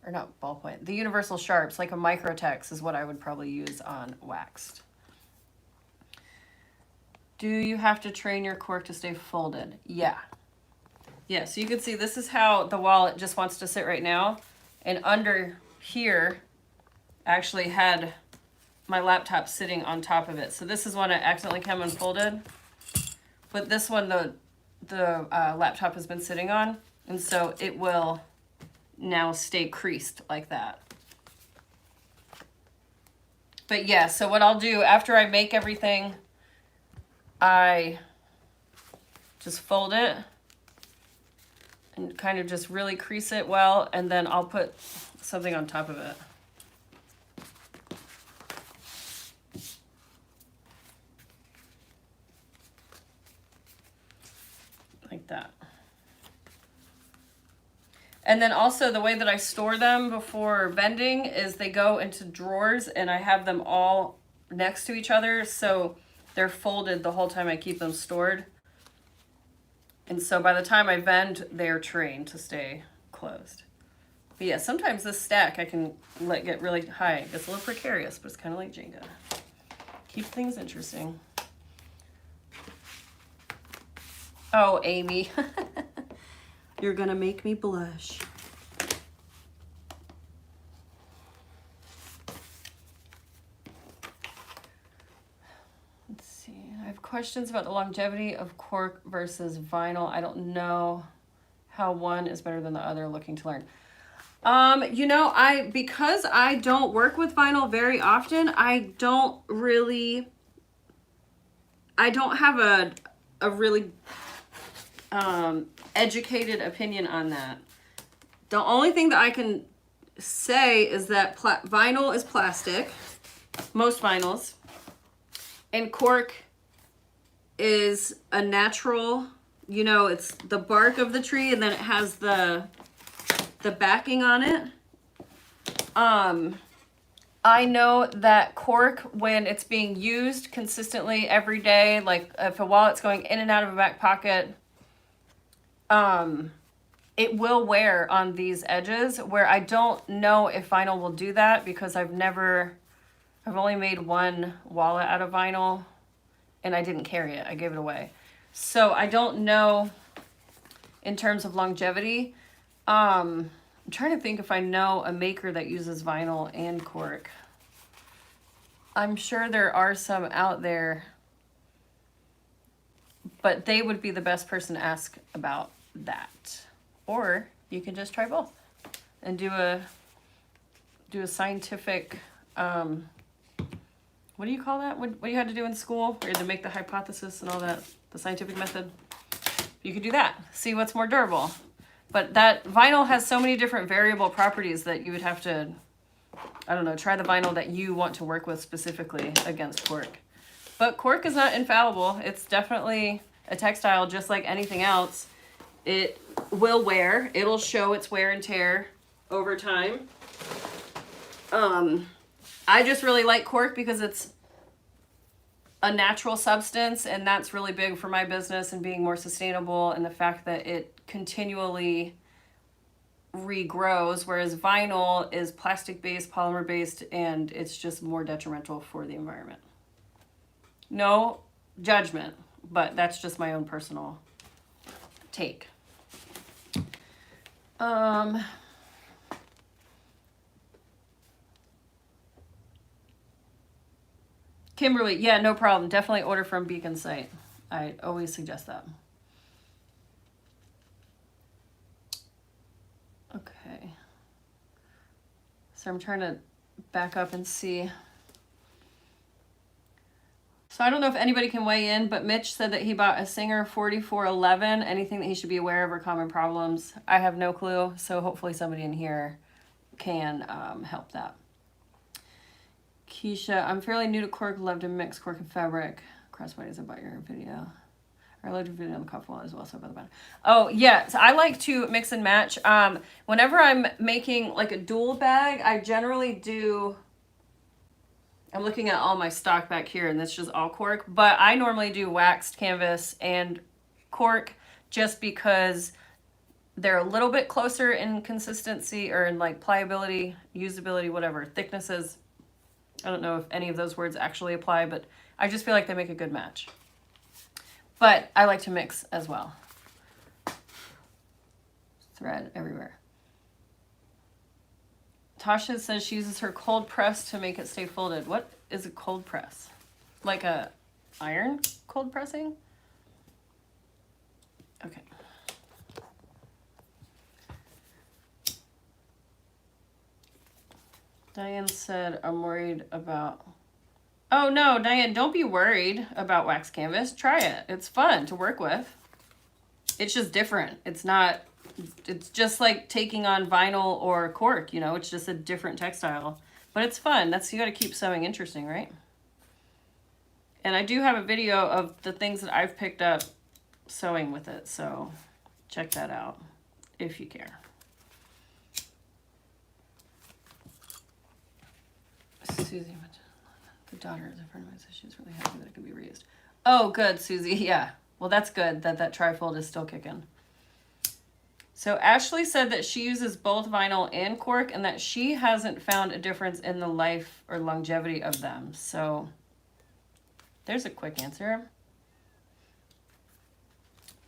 or not ballpoint. The universal sharps, like a Microtex is what I would probably use on waxed. Do you have to train your cork to stay folded? Yeah. Yeah, so you can see this is how the wallet just wants to sit right now. And under here, I actually had my laptop sitting on top of it. So this is one I accidentally came unfolded. But this one, the laptop has been sitting on. And so it will now stay creased like that. But yeah, so what I'll do after I make everything, I just fold it and kind of just really crease it well, and then I'll put something on top of it. Like that. And then also the way that I store them before bending is they go into drawers, and I have them all next to each other, so they're folded the whole time I keep them stored. And so by the time I bend, they're trained to stay closed. But yeah, sometimes this stack I can let get really high. It gets a little precarious, but it's kind of like Jenga. Keep things interesting. Oh, Amy. You're gonna make me blush. Let's see. I have questions about the longevity of cork versus vinyl. I don't know how one is better than the other, looking to learn. You know, because I don't work with vinyl very often, I don't have a really educated opinion on that. The only thing that I can say is that vinyl is plastic, most vinyls, and cork is a natural, you know, it's the bark of the tree, and then it has the backing on it. I know that cork, when it's being used consistently every day, like if a wallet's going in and out of a back pocket, it will wear on these edges, where I don't know if vinyl will do that, because I've only made one wallet out of vinyl, and I didn't carry it. I gave it away. So I don't know in terms of longevity. I'm trying to think if I know a maker that uses vinyl and cork. I'm sure there are some out there, but they would be the best person to ask about that. Or you can just try both and do a scientific, what do you call that? What you had to do in school, where you had to make the hypothesis and all that, the scientific method. You could do that, see what's more durable. But that vinyl has so many different variable properties that you would have to, I don't know, try the vinyl that you want to work with specifically against cork. But cork is not infallible. It's definitely a textile just like anything else. It will wear. It'll show its wear and tear over time. I just really like cork because it's a natural substance, and that's really big for my business and being more sustainable, and the fact that it continually regrows, whereas vinyl is plastic-based, polymer-based, and it's just more detrimental for the environment. No judgment, but that's just my own personal take. Kimberly, yeah, no problem. Definitely order from Beacon site. I always suggest that. Okay. So I'm trying to back up and see. So I don't know if anybody can weigh in, but Mitch said that he bought a SewGnar 4411. Anything that he should be aware of or common problems? I have no clue, so hopefully somebody in here can help that. Keisha, I'm fairly new to cork, love to mix cork and fabric. Crossbodies about your video. I loved your video on the cuff wallet as well, so about the bottom. Oh, yeah, so I like to mix and match. Whenever I'm making like a dual bag, I generally do, I'm looking at all my stock back here, and that's just all cork, but I normally do waxed canvas and cork just because they're a little bit closer in consistency or in like pliability, usability, whatever, thicknesses. I don't know if any of those words actually apply, but I just feel like they make a good match. But I like to mix as well. Thread everywhere. Tasha says she uses her cold press to make it stay folded. What is a cold press? Like a iron cold pressing? Okay. Diane said, I'm worried about... Oh, no, Diane, don't be worried about wax canvas. Try it. It's fun to work with. It's just different. It's not It's just like taking on vinyl or cork, you know, it's just a different textile. But it's fun. You got to keep sewing interesting, right? And I do have a video of the things that I've picked up sewing with it, so check that out if you care. Susie, the daughter of a friend of mine, says she's really happy that it can be reused. Oh, good, Susie. Yeah. Well, that's good that that trifold is still kicking. So Ashley said that she uses both vinyl and cork and that she hasn't found a difference in the life or longevity of them. So there's a quick answer.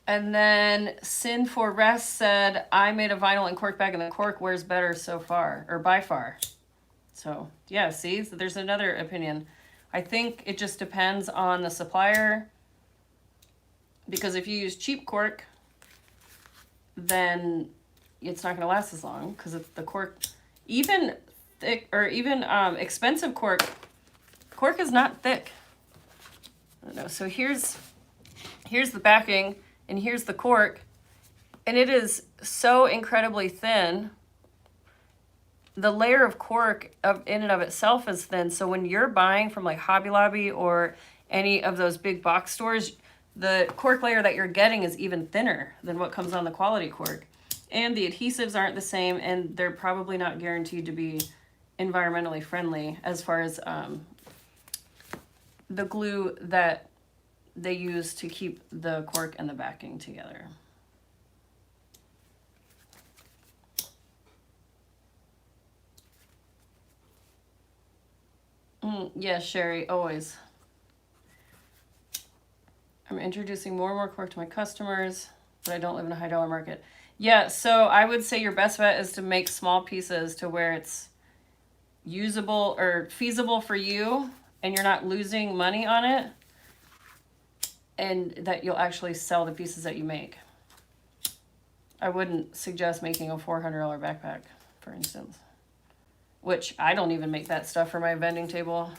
And then Sin for Rest said, I made a vinyl and cork bag and the cork wears better so far, or by far. So yeah, see, so there's another opinion. I think it just depends on the supplier, because if you use cheap cork, then it's not going to last as long, because it's the cork, even thick or even expensive cork is not thick. I don't know. So here's the backing and here's the cork, and it is so incredibly thin. The layer of cork in and of itself is thin. So when you're buying from like Hobby Lobby or any of those big box stores, the cork layer that you're getting is even thinner than what comes on the quality cork. And the adhesives aren't the same, and they're probably not guaranteed to be environmentally friendly as far as the glue that they use to keep the cork and the backing together. Yes, Sherry, always. I'm introducing more and more cork to my customers, but I don't live in a high dollar market. Yeah, so I would say your best bet is to make small pieces to where it's usable or feasible for you and you're not losing money on it, and that you'll actually sell the pieces that you make. I wouldn't suggest making a $400 backpack, for instance, which I don't even make that stuff for my vending table.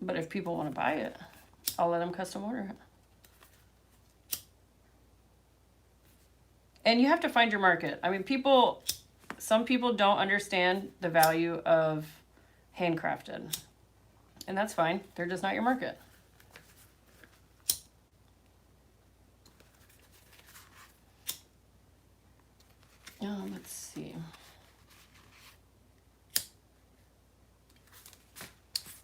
But if people want to buy it, I'll let them custom order it. And you have to find your market. I mean, some people don't understand the value of handcrafted. And that's fine. They're just not your market. Let's see.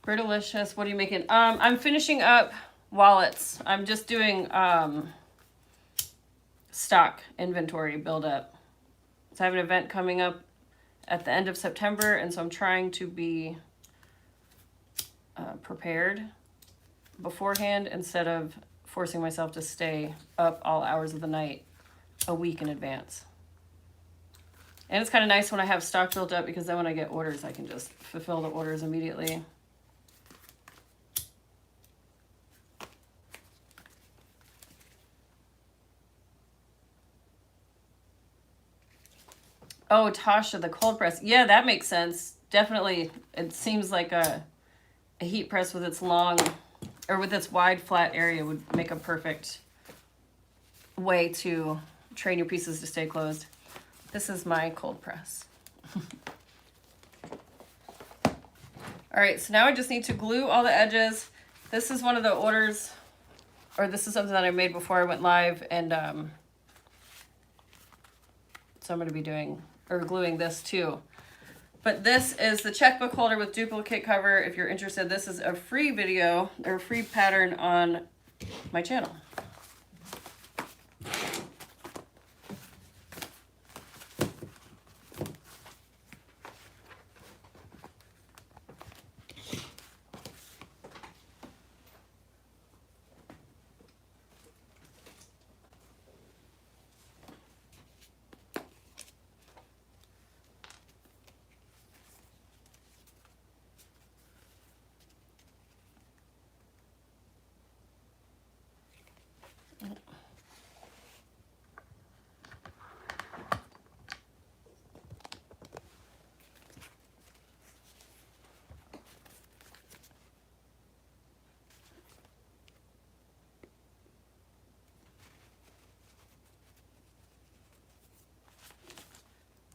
Brittlicious, what are you making? I'm finishing up wallets. I'm just doing stock inventory buildup. So I have an event coming up at the end of September, and so I'm trying to be prepared beforehand instead of forcing myself to stay up all hours of the night a week in advance. And it's kind of nice when I have stock built up, because then when I get orders, I can just fulfill the orders immediately. Oh, Tasha, the cold press. Yeah, that makes sense. Definitely, it seems like a heat press with its long, or with its wide flat area would make a perfect way to train your pieces to stay closed. This is my cold press. All right, so now I just need to glue all the edges. This is one of the orders, or this is something that I made before I went live, and so I'm going to be doing, or gluing this too. But this is the checkbook holder with duplicate cover. If you're interested, this is a free video, or a free pattern on my channel.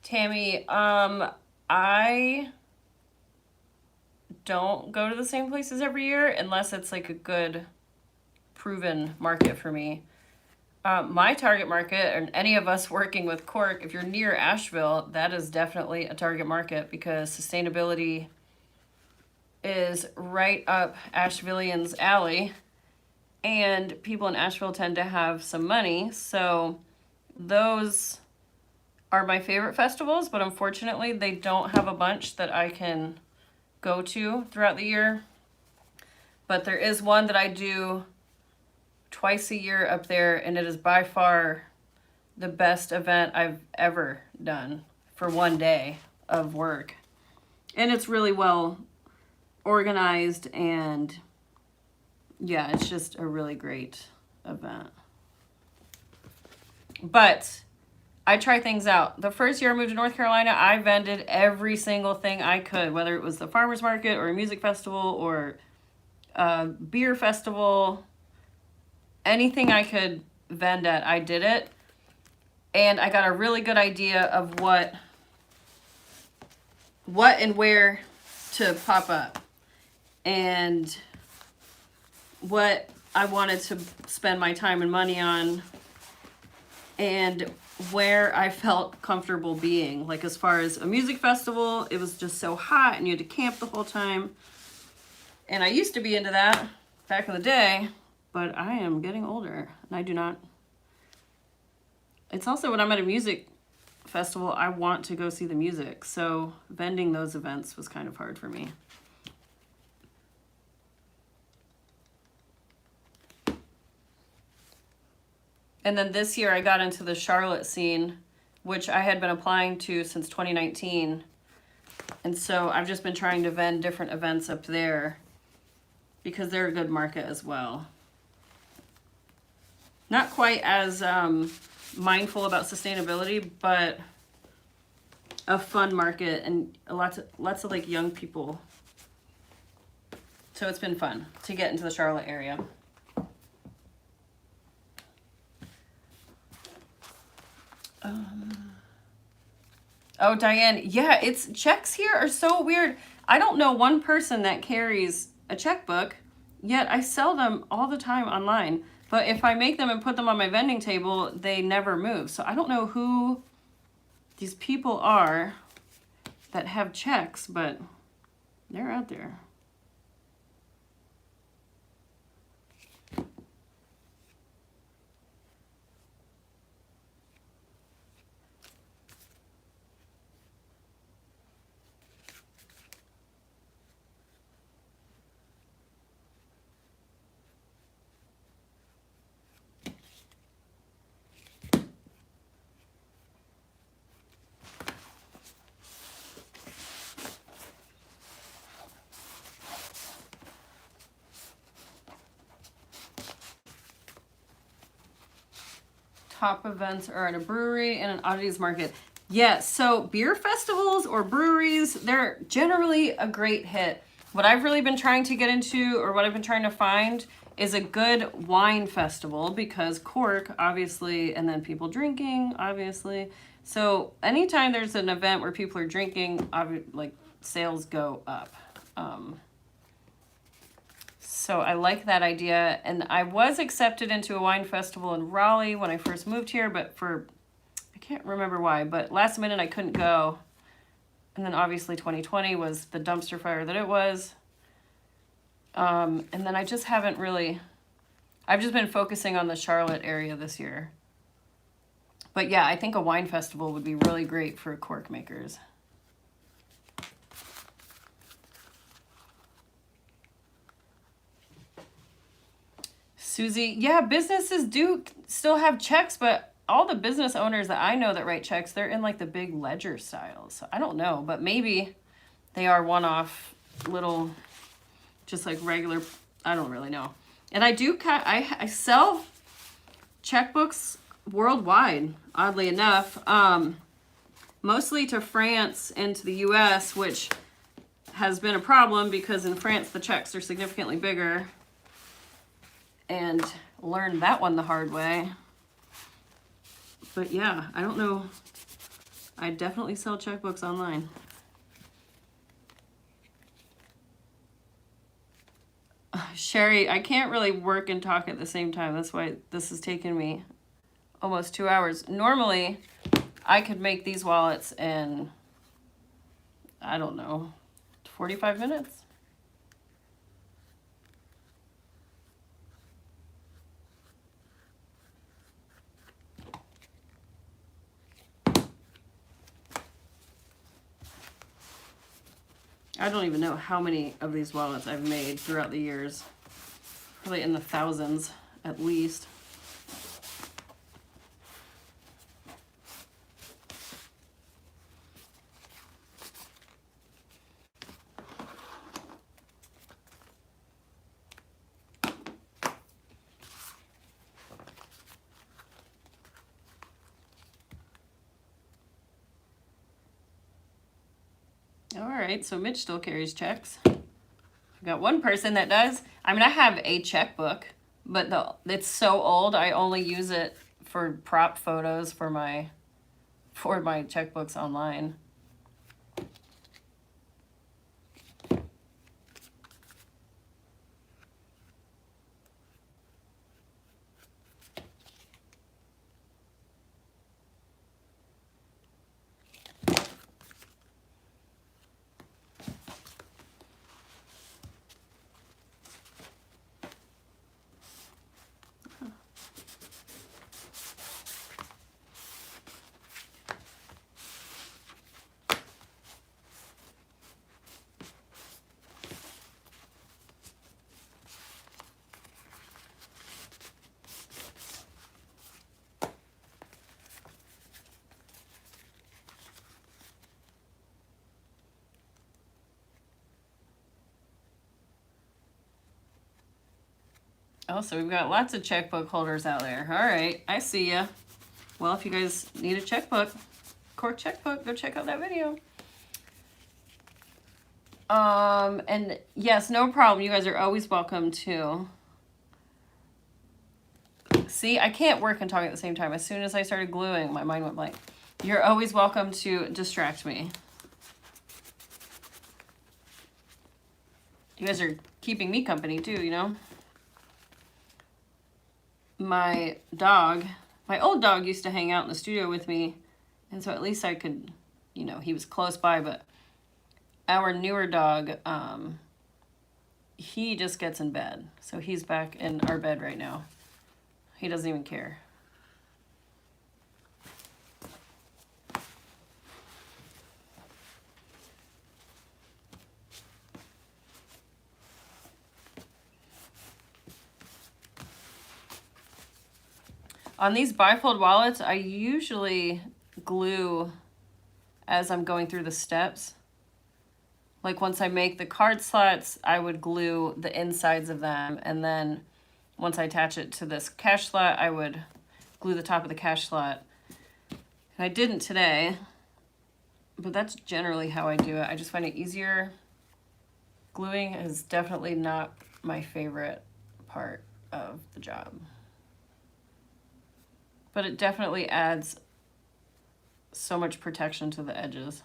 Tammy, I don't go to the same places every year unless it's like a good proven market for me. My target market, and any of us working with Cork, if you're near Asheville, that is definitely a target market because sustainability is right up Ashevilleans' alley, and people in Asheville tend to have some money, so those are my favorite festivals, but unfortunately they don't have a bunch that I can go to throughout the year. But there is one that I do twice a year up there, and it is by far the best event I've ever done for one day of work. And it's really well organized, and yeah, it's just a really great event. But I try things out. The first year I moved to North Carolina, I vended every single thing I could, whether it was the farmer's market or a music festival or a beer festival, anything I could vend at, I did it. And I got a really good idea of what and where to pop up and what I wanted to spend my time and money on and where I felt comfortable being. Like as far as a music festival, it was just so hot and you had to camp the whole time. And I used to be into that back in the day, but I am getting older and I do not. It's also when I'm at a music festival, I want to go see the music. So vending those events was kind of hard for me. And then this year I got into the Charlotte scene, which I had been applying to since 2019. And so I've just been trying to vend different events up there because they're a good market as well. Not quite as mindful about sustainability, but a fun market and lots of like young people. So it's been fun to get into the Charlotte area. Oh, Diane, yeah, it's checks here are so weird. I don't know one person that carries a checkbook, yet I sell them all the time online. But if I make them and put them on my vending table, they never move. So I don't know who these people are that have checks, but they're out there. Top events are at a brewery and an oddities market. Yes, so beer festivals or breweries, they're generally a great hit. What I've really been trying to get into, or what I've been trying to find, is a good wine festival, because Cork, obviously, and then people drinking, obviously. So anytime there's an event where people are drinking, like sales go up. So I like that idea. And I was accepted into a wine festival in Raleigh when I first moved here, but I can't remember why, but last minute I couldn't go. And then obviously 2020 was the dumpster fire that it was. And then I just haven't really, I've just been focusing on the Charlotte area this year. But yeah, I think a wine festival would be really great for cork makers. Susie, yeah, businesses do still have checks, but all the business owners that I know that write checks, they're in like the big ledger styles. So I don't know, but maybe they are one-off little, just like regular, I don't really know. And I do, I sell checkbooks worldwide, oddly enough, mostly to France and to the US, which has been a problem because in France the checks are significantly bigger. And learned that one the hard way. But yeah, I don't know I definitely sell checkbooks online. Sherry, I can't really work and talk at the same time. That's why this has taken me almost 2 hours. Normally, I could make these wallets in, I don't know, 45 minutes. I don't even know how many of these wallets I've made throughout the years. Probably in the thousands at least. All right, so Mitch still carries checks. I've got one person that does. I mean, I have a checkbook, but it's so old, I only use it for prop photos for my checkbooks online. Oh, so we've got lots of checkbook holders out there. All right, I see ya. Well, if you guys need a checkbook, Cork checkbook, go check out that video. And yes, no problem. You guys are always welcome to. See, I can't work and talk at the same time. As soon as I started gluing, my mind went blank. You're always welcome to distract me. You guys are keeping me company too, you know? My old dog used to hang out in the studio with me, and so at least I could, you know, he was close by, but our newer dog, he just gets in bed. So he's back in our bed right now. He doesn't even care. On these bifold wallets, I usually glue as I'm going through the steps. Like once I make the card slots, I would glue the insides of them, and then once I attach it to this cash slot, I would glue the top of the cash slot. And I didn't today, but that's generally how I do it. I just find it easier. Gluing is definitely not my favorite part of the job. But it definitely adds so much protection to the edges.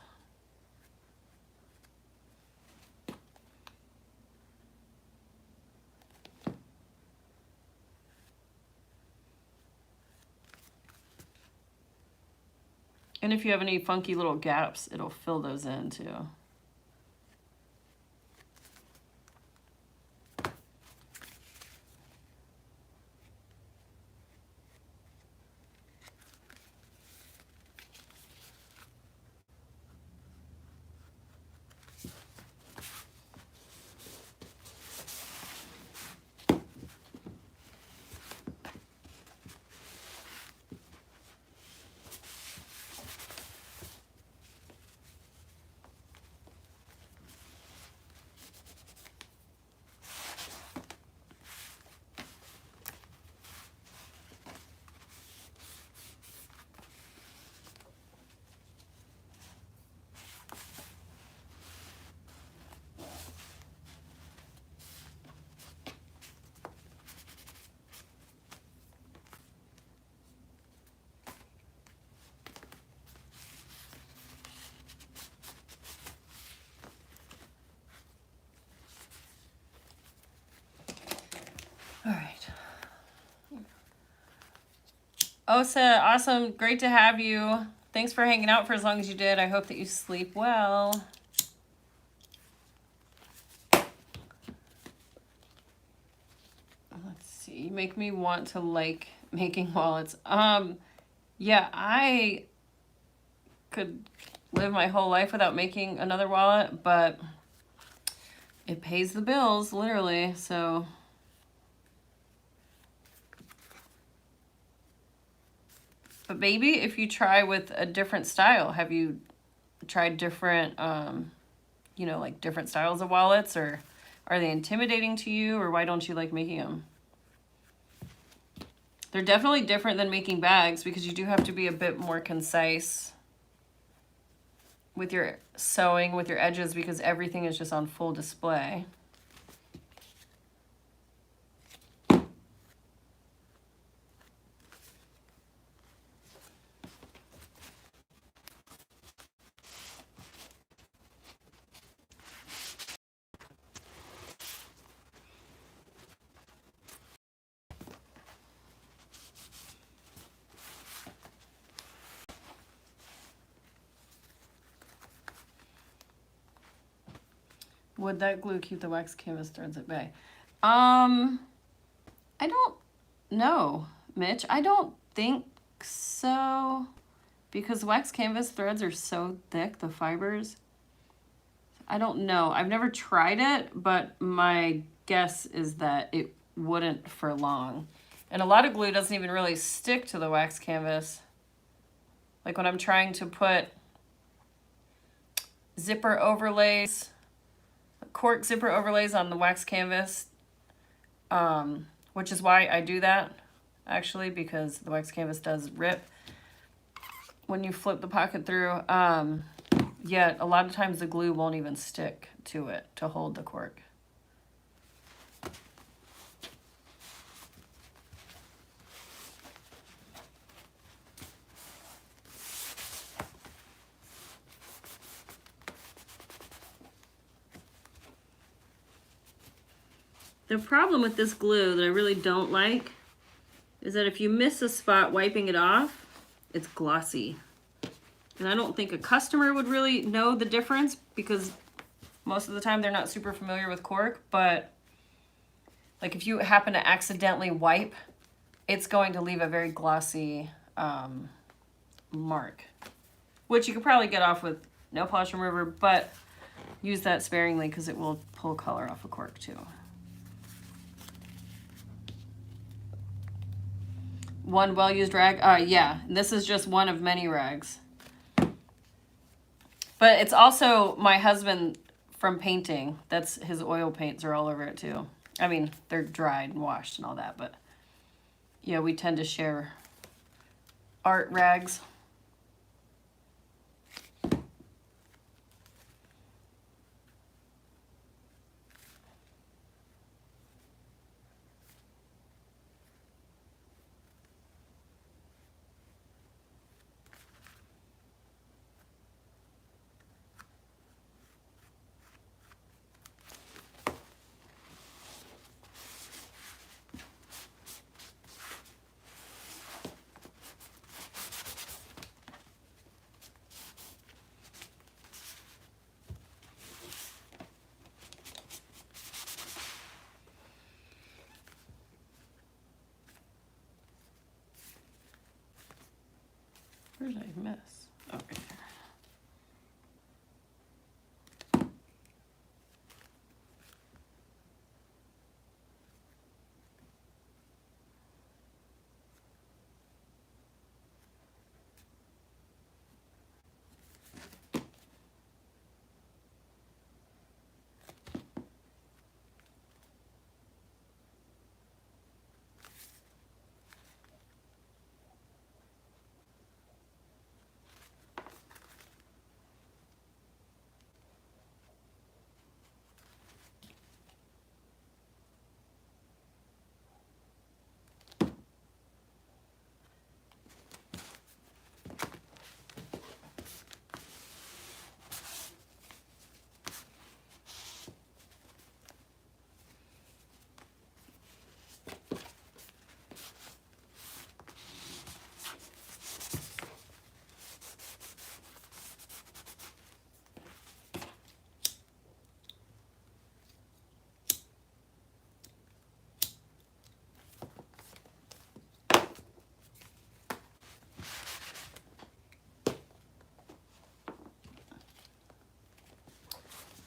And if you have any funky little gaps, it'll fill those in too. Osa, awesome. Great to have you. Thanks for hanging out for as long as you did. I hope that you sleep well. Let's see. You make me want to like making wallets. Yeah, I could live my whole life without making another wallet, but it pays the bills, literally, so. But maybe if you try with a different style, have you tried different, you know, like different styles of wallets, or are they intimidating to you, or why don't you like making them? They're definitely different than making bags because you do have to be a bit more concise with your sewing, with your edges, because everything is just on full display. Would that glue keep the wax canvas threads at bay? I don't know, Mitch. I don't think so, because wax canvas threads are so thick, the fibers. I don't know. I've never tried it, but my guess is that it wouldn't for long. And a lot of glue doesn't even really stick to the wax canvas. Like when I'm trying to put zipper overlays, cork zipper overlays on the wax canvas, which is why I do that, actually, because the wax canvas does rip when you flip the pocket through. Yet a lot of times the glue won't even stick to it to hold the cork. The problem with this glue that I really don't like is that if you miss a spot wiping it off, it's glossy. And I don't think a customer would really know the difference because most of the time they're not super familiar with cork, but like if you happen to accidentally wipe, it's going to leave a very glossy mark, which you could probably get off with nail polish remover, but use that sparingly because it will pull color off of cork too. One well-used rag? Yeah, this is just one of many rags. But it's also my husband from painting. That's his oil paints are all over it too. I mean, they're dried and washed and all that, but yeah, we tend to share art rags. Where did I miss? Oh, right there.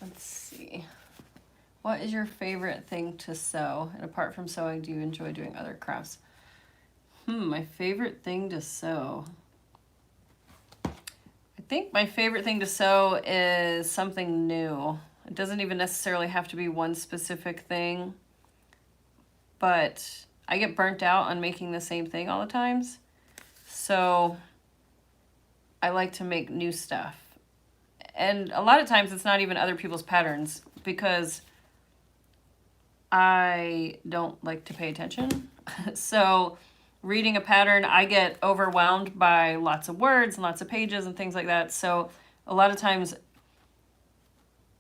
Let's see. What is your favorite thing to sew? And apart from sewing, do you enjoy doing other crafts? My favorite thing to sew. I think my favorite thing to sew is something new. It doesn't even necessarily have to be one specific thing, but I get burnt out on making the same thing all the times. So I like to make new stuff. And a lot of times it's not even other people's patterns because I don't like to pay attention. So reading a pattern, I get overwhelmed by lots of words and lots of pages and things like that. So a lot of times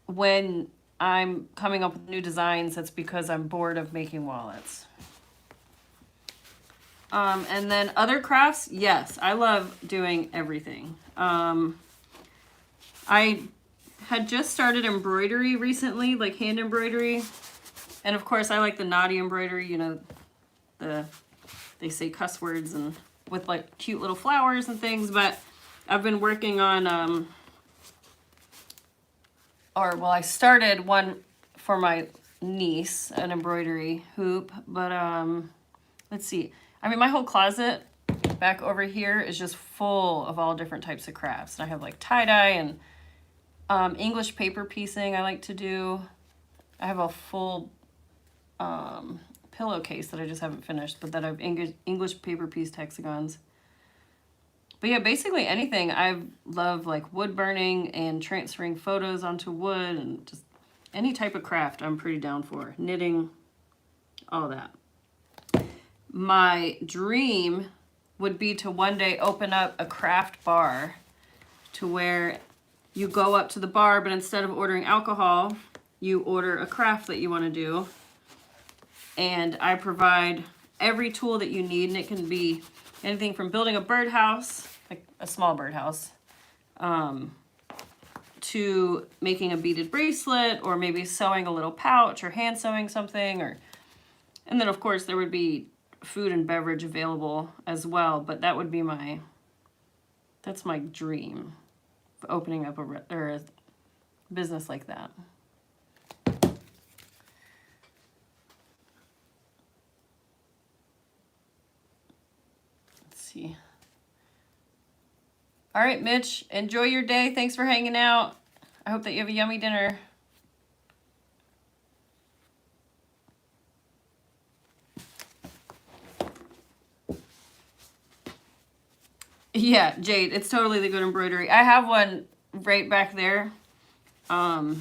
when I'm coming up with new designs, that's because I'm bored of making wallets. And then other crafts, yes, I love doing everything. I had just started embroidery recently, like hand embroidery. And of course I like the naughty embroidery, you know, they say cuss words and with like cute little flowers and things, but I've been working on, I started one for my niece, an embroidery hoop, but let's see. I mean, my whole closet back over here is just full of all different types of crafts. And I have like tie-dye and English paper piecing I like to do. I have a full pillowcase that I just haven't finished, but that I've English paper pieced hexagons. But yeah, basically anything. I love like wood burning and transferring photos onto wood and just any type of craft I'm pretty down for. Knitting, all that. My dream would be to one day open up a craft bar to where you go up to the bar, but instead of ordering alcohol, you order a craft that you want to do. And I provide every tool that you need, and it can be anything from building a birdhouse, like a small birdhouse, to making a beaded bracelet, or maybe sewing a little pouch, or hand sewing something, and then of course there would be food and beverage available as well. But that would be that's my dream, of opening up a business like that. See. All right, Mitch, enjoy your day. Thanks for hanging out. I hope that you have a yummy dinner. Yeah, Jade, it's totally the good embroidery. I have one right back there. And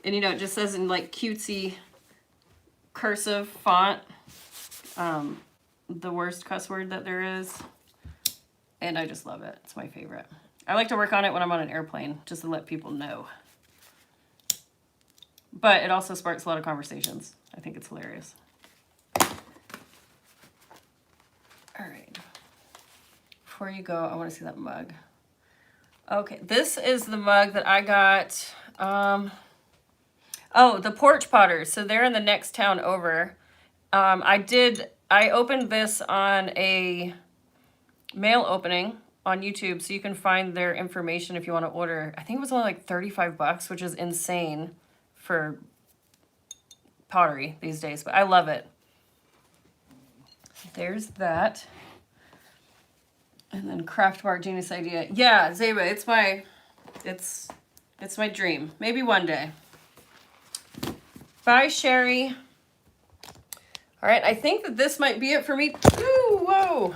you know, it just says in like cutesy cursive font. The worst cuss word that there is. And I just love it. It's my favorite. I like to work on it when I'm on an airplane, just to let people know. But it also sparks a lot of conversations. I think it's hilarious. All right. Before you go, I want to see that mug. Okay, this is the mug that I got. Oh, the Porch Potters. So they're in the next town over. I opened this on a mail opening on YouTube, so you can find their information if you want to order. I think it was only like 35 bucks, which is insane for pottery these days, but I love it. There's that. And then Craft Bar Genius Idea. Yeah, Zeba, it's my dream. Maybe one day. Bye, Sherry. All right, I think that this might be it for me. Ooh, whoa.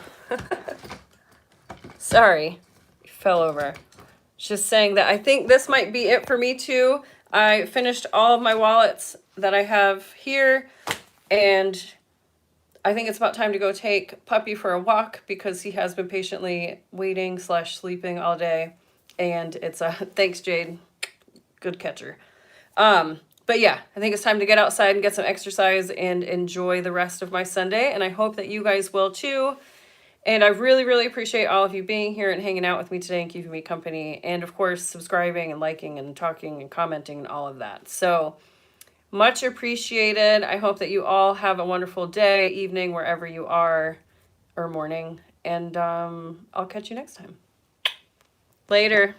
Sorry, fell over. Just saying that I think this might be it for me too. I finished all of my wallets that I have here, and I think it's about time to go take Puppy for a walk because he has been patiently waiting / sleeping all day. And it's thanks, Jade. Good catcher. But yeah, I think it's time to get outside and get some exercise and enjoy the rest of my Sunday. And I hope that you guys will too. And I really, really appreciate all of you being here and hanging out with me today and keeping me company. And of course, subscribing and liking and talking and commenting and all of that. So much appreciated. I hope that you all have a wonderful day, evening, wherever you are, or morning. And I'll catch you next time. Later.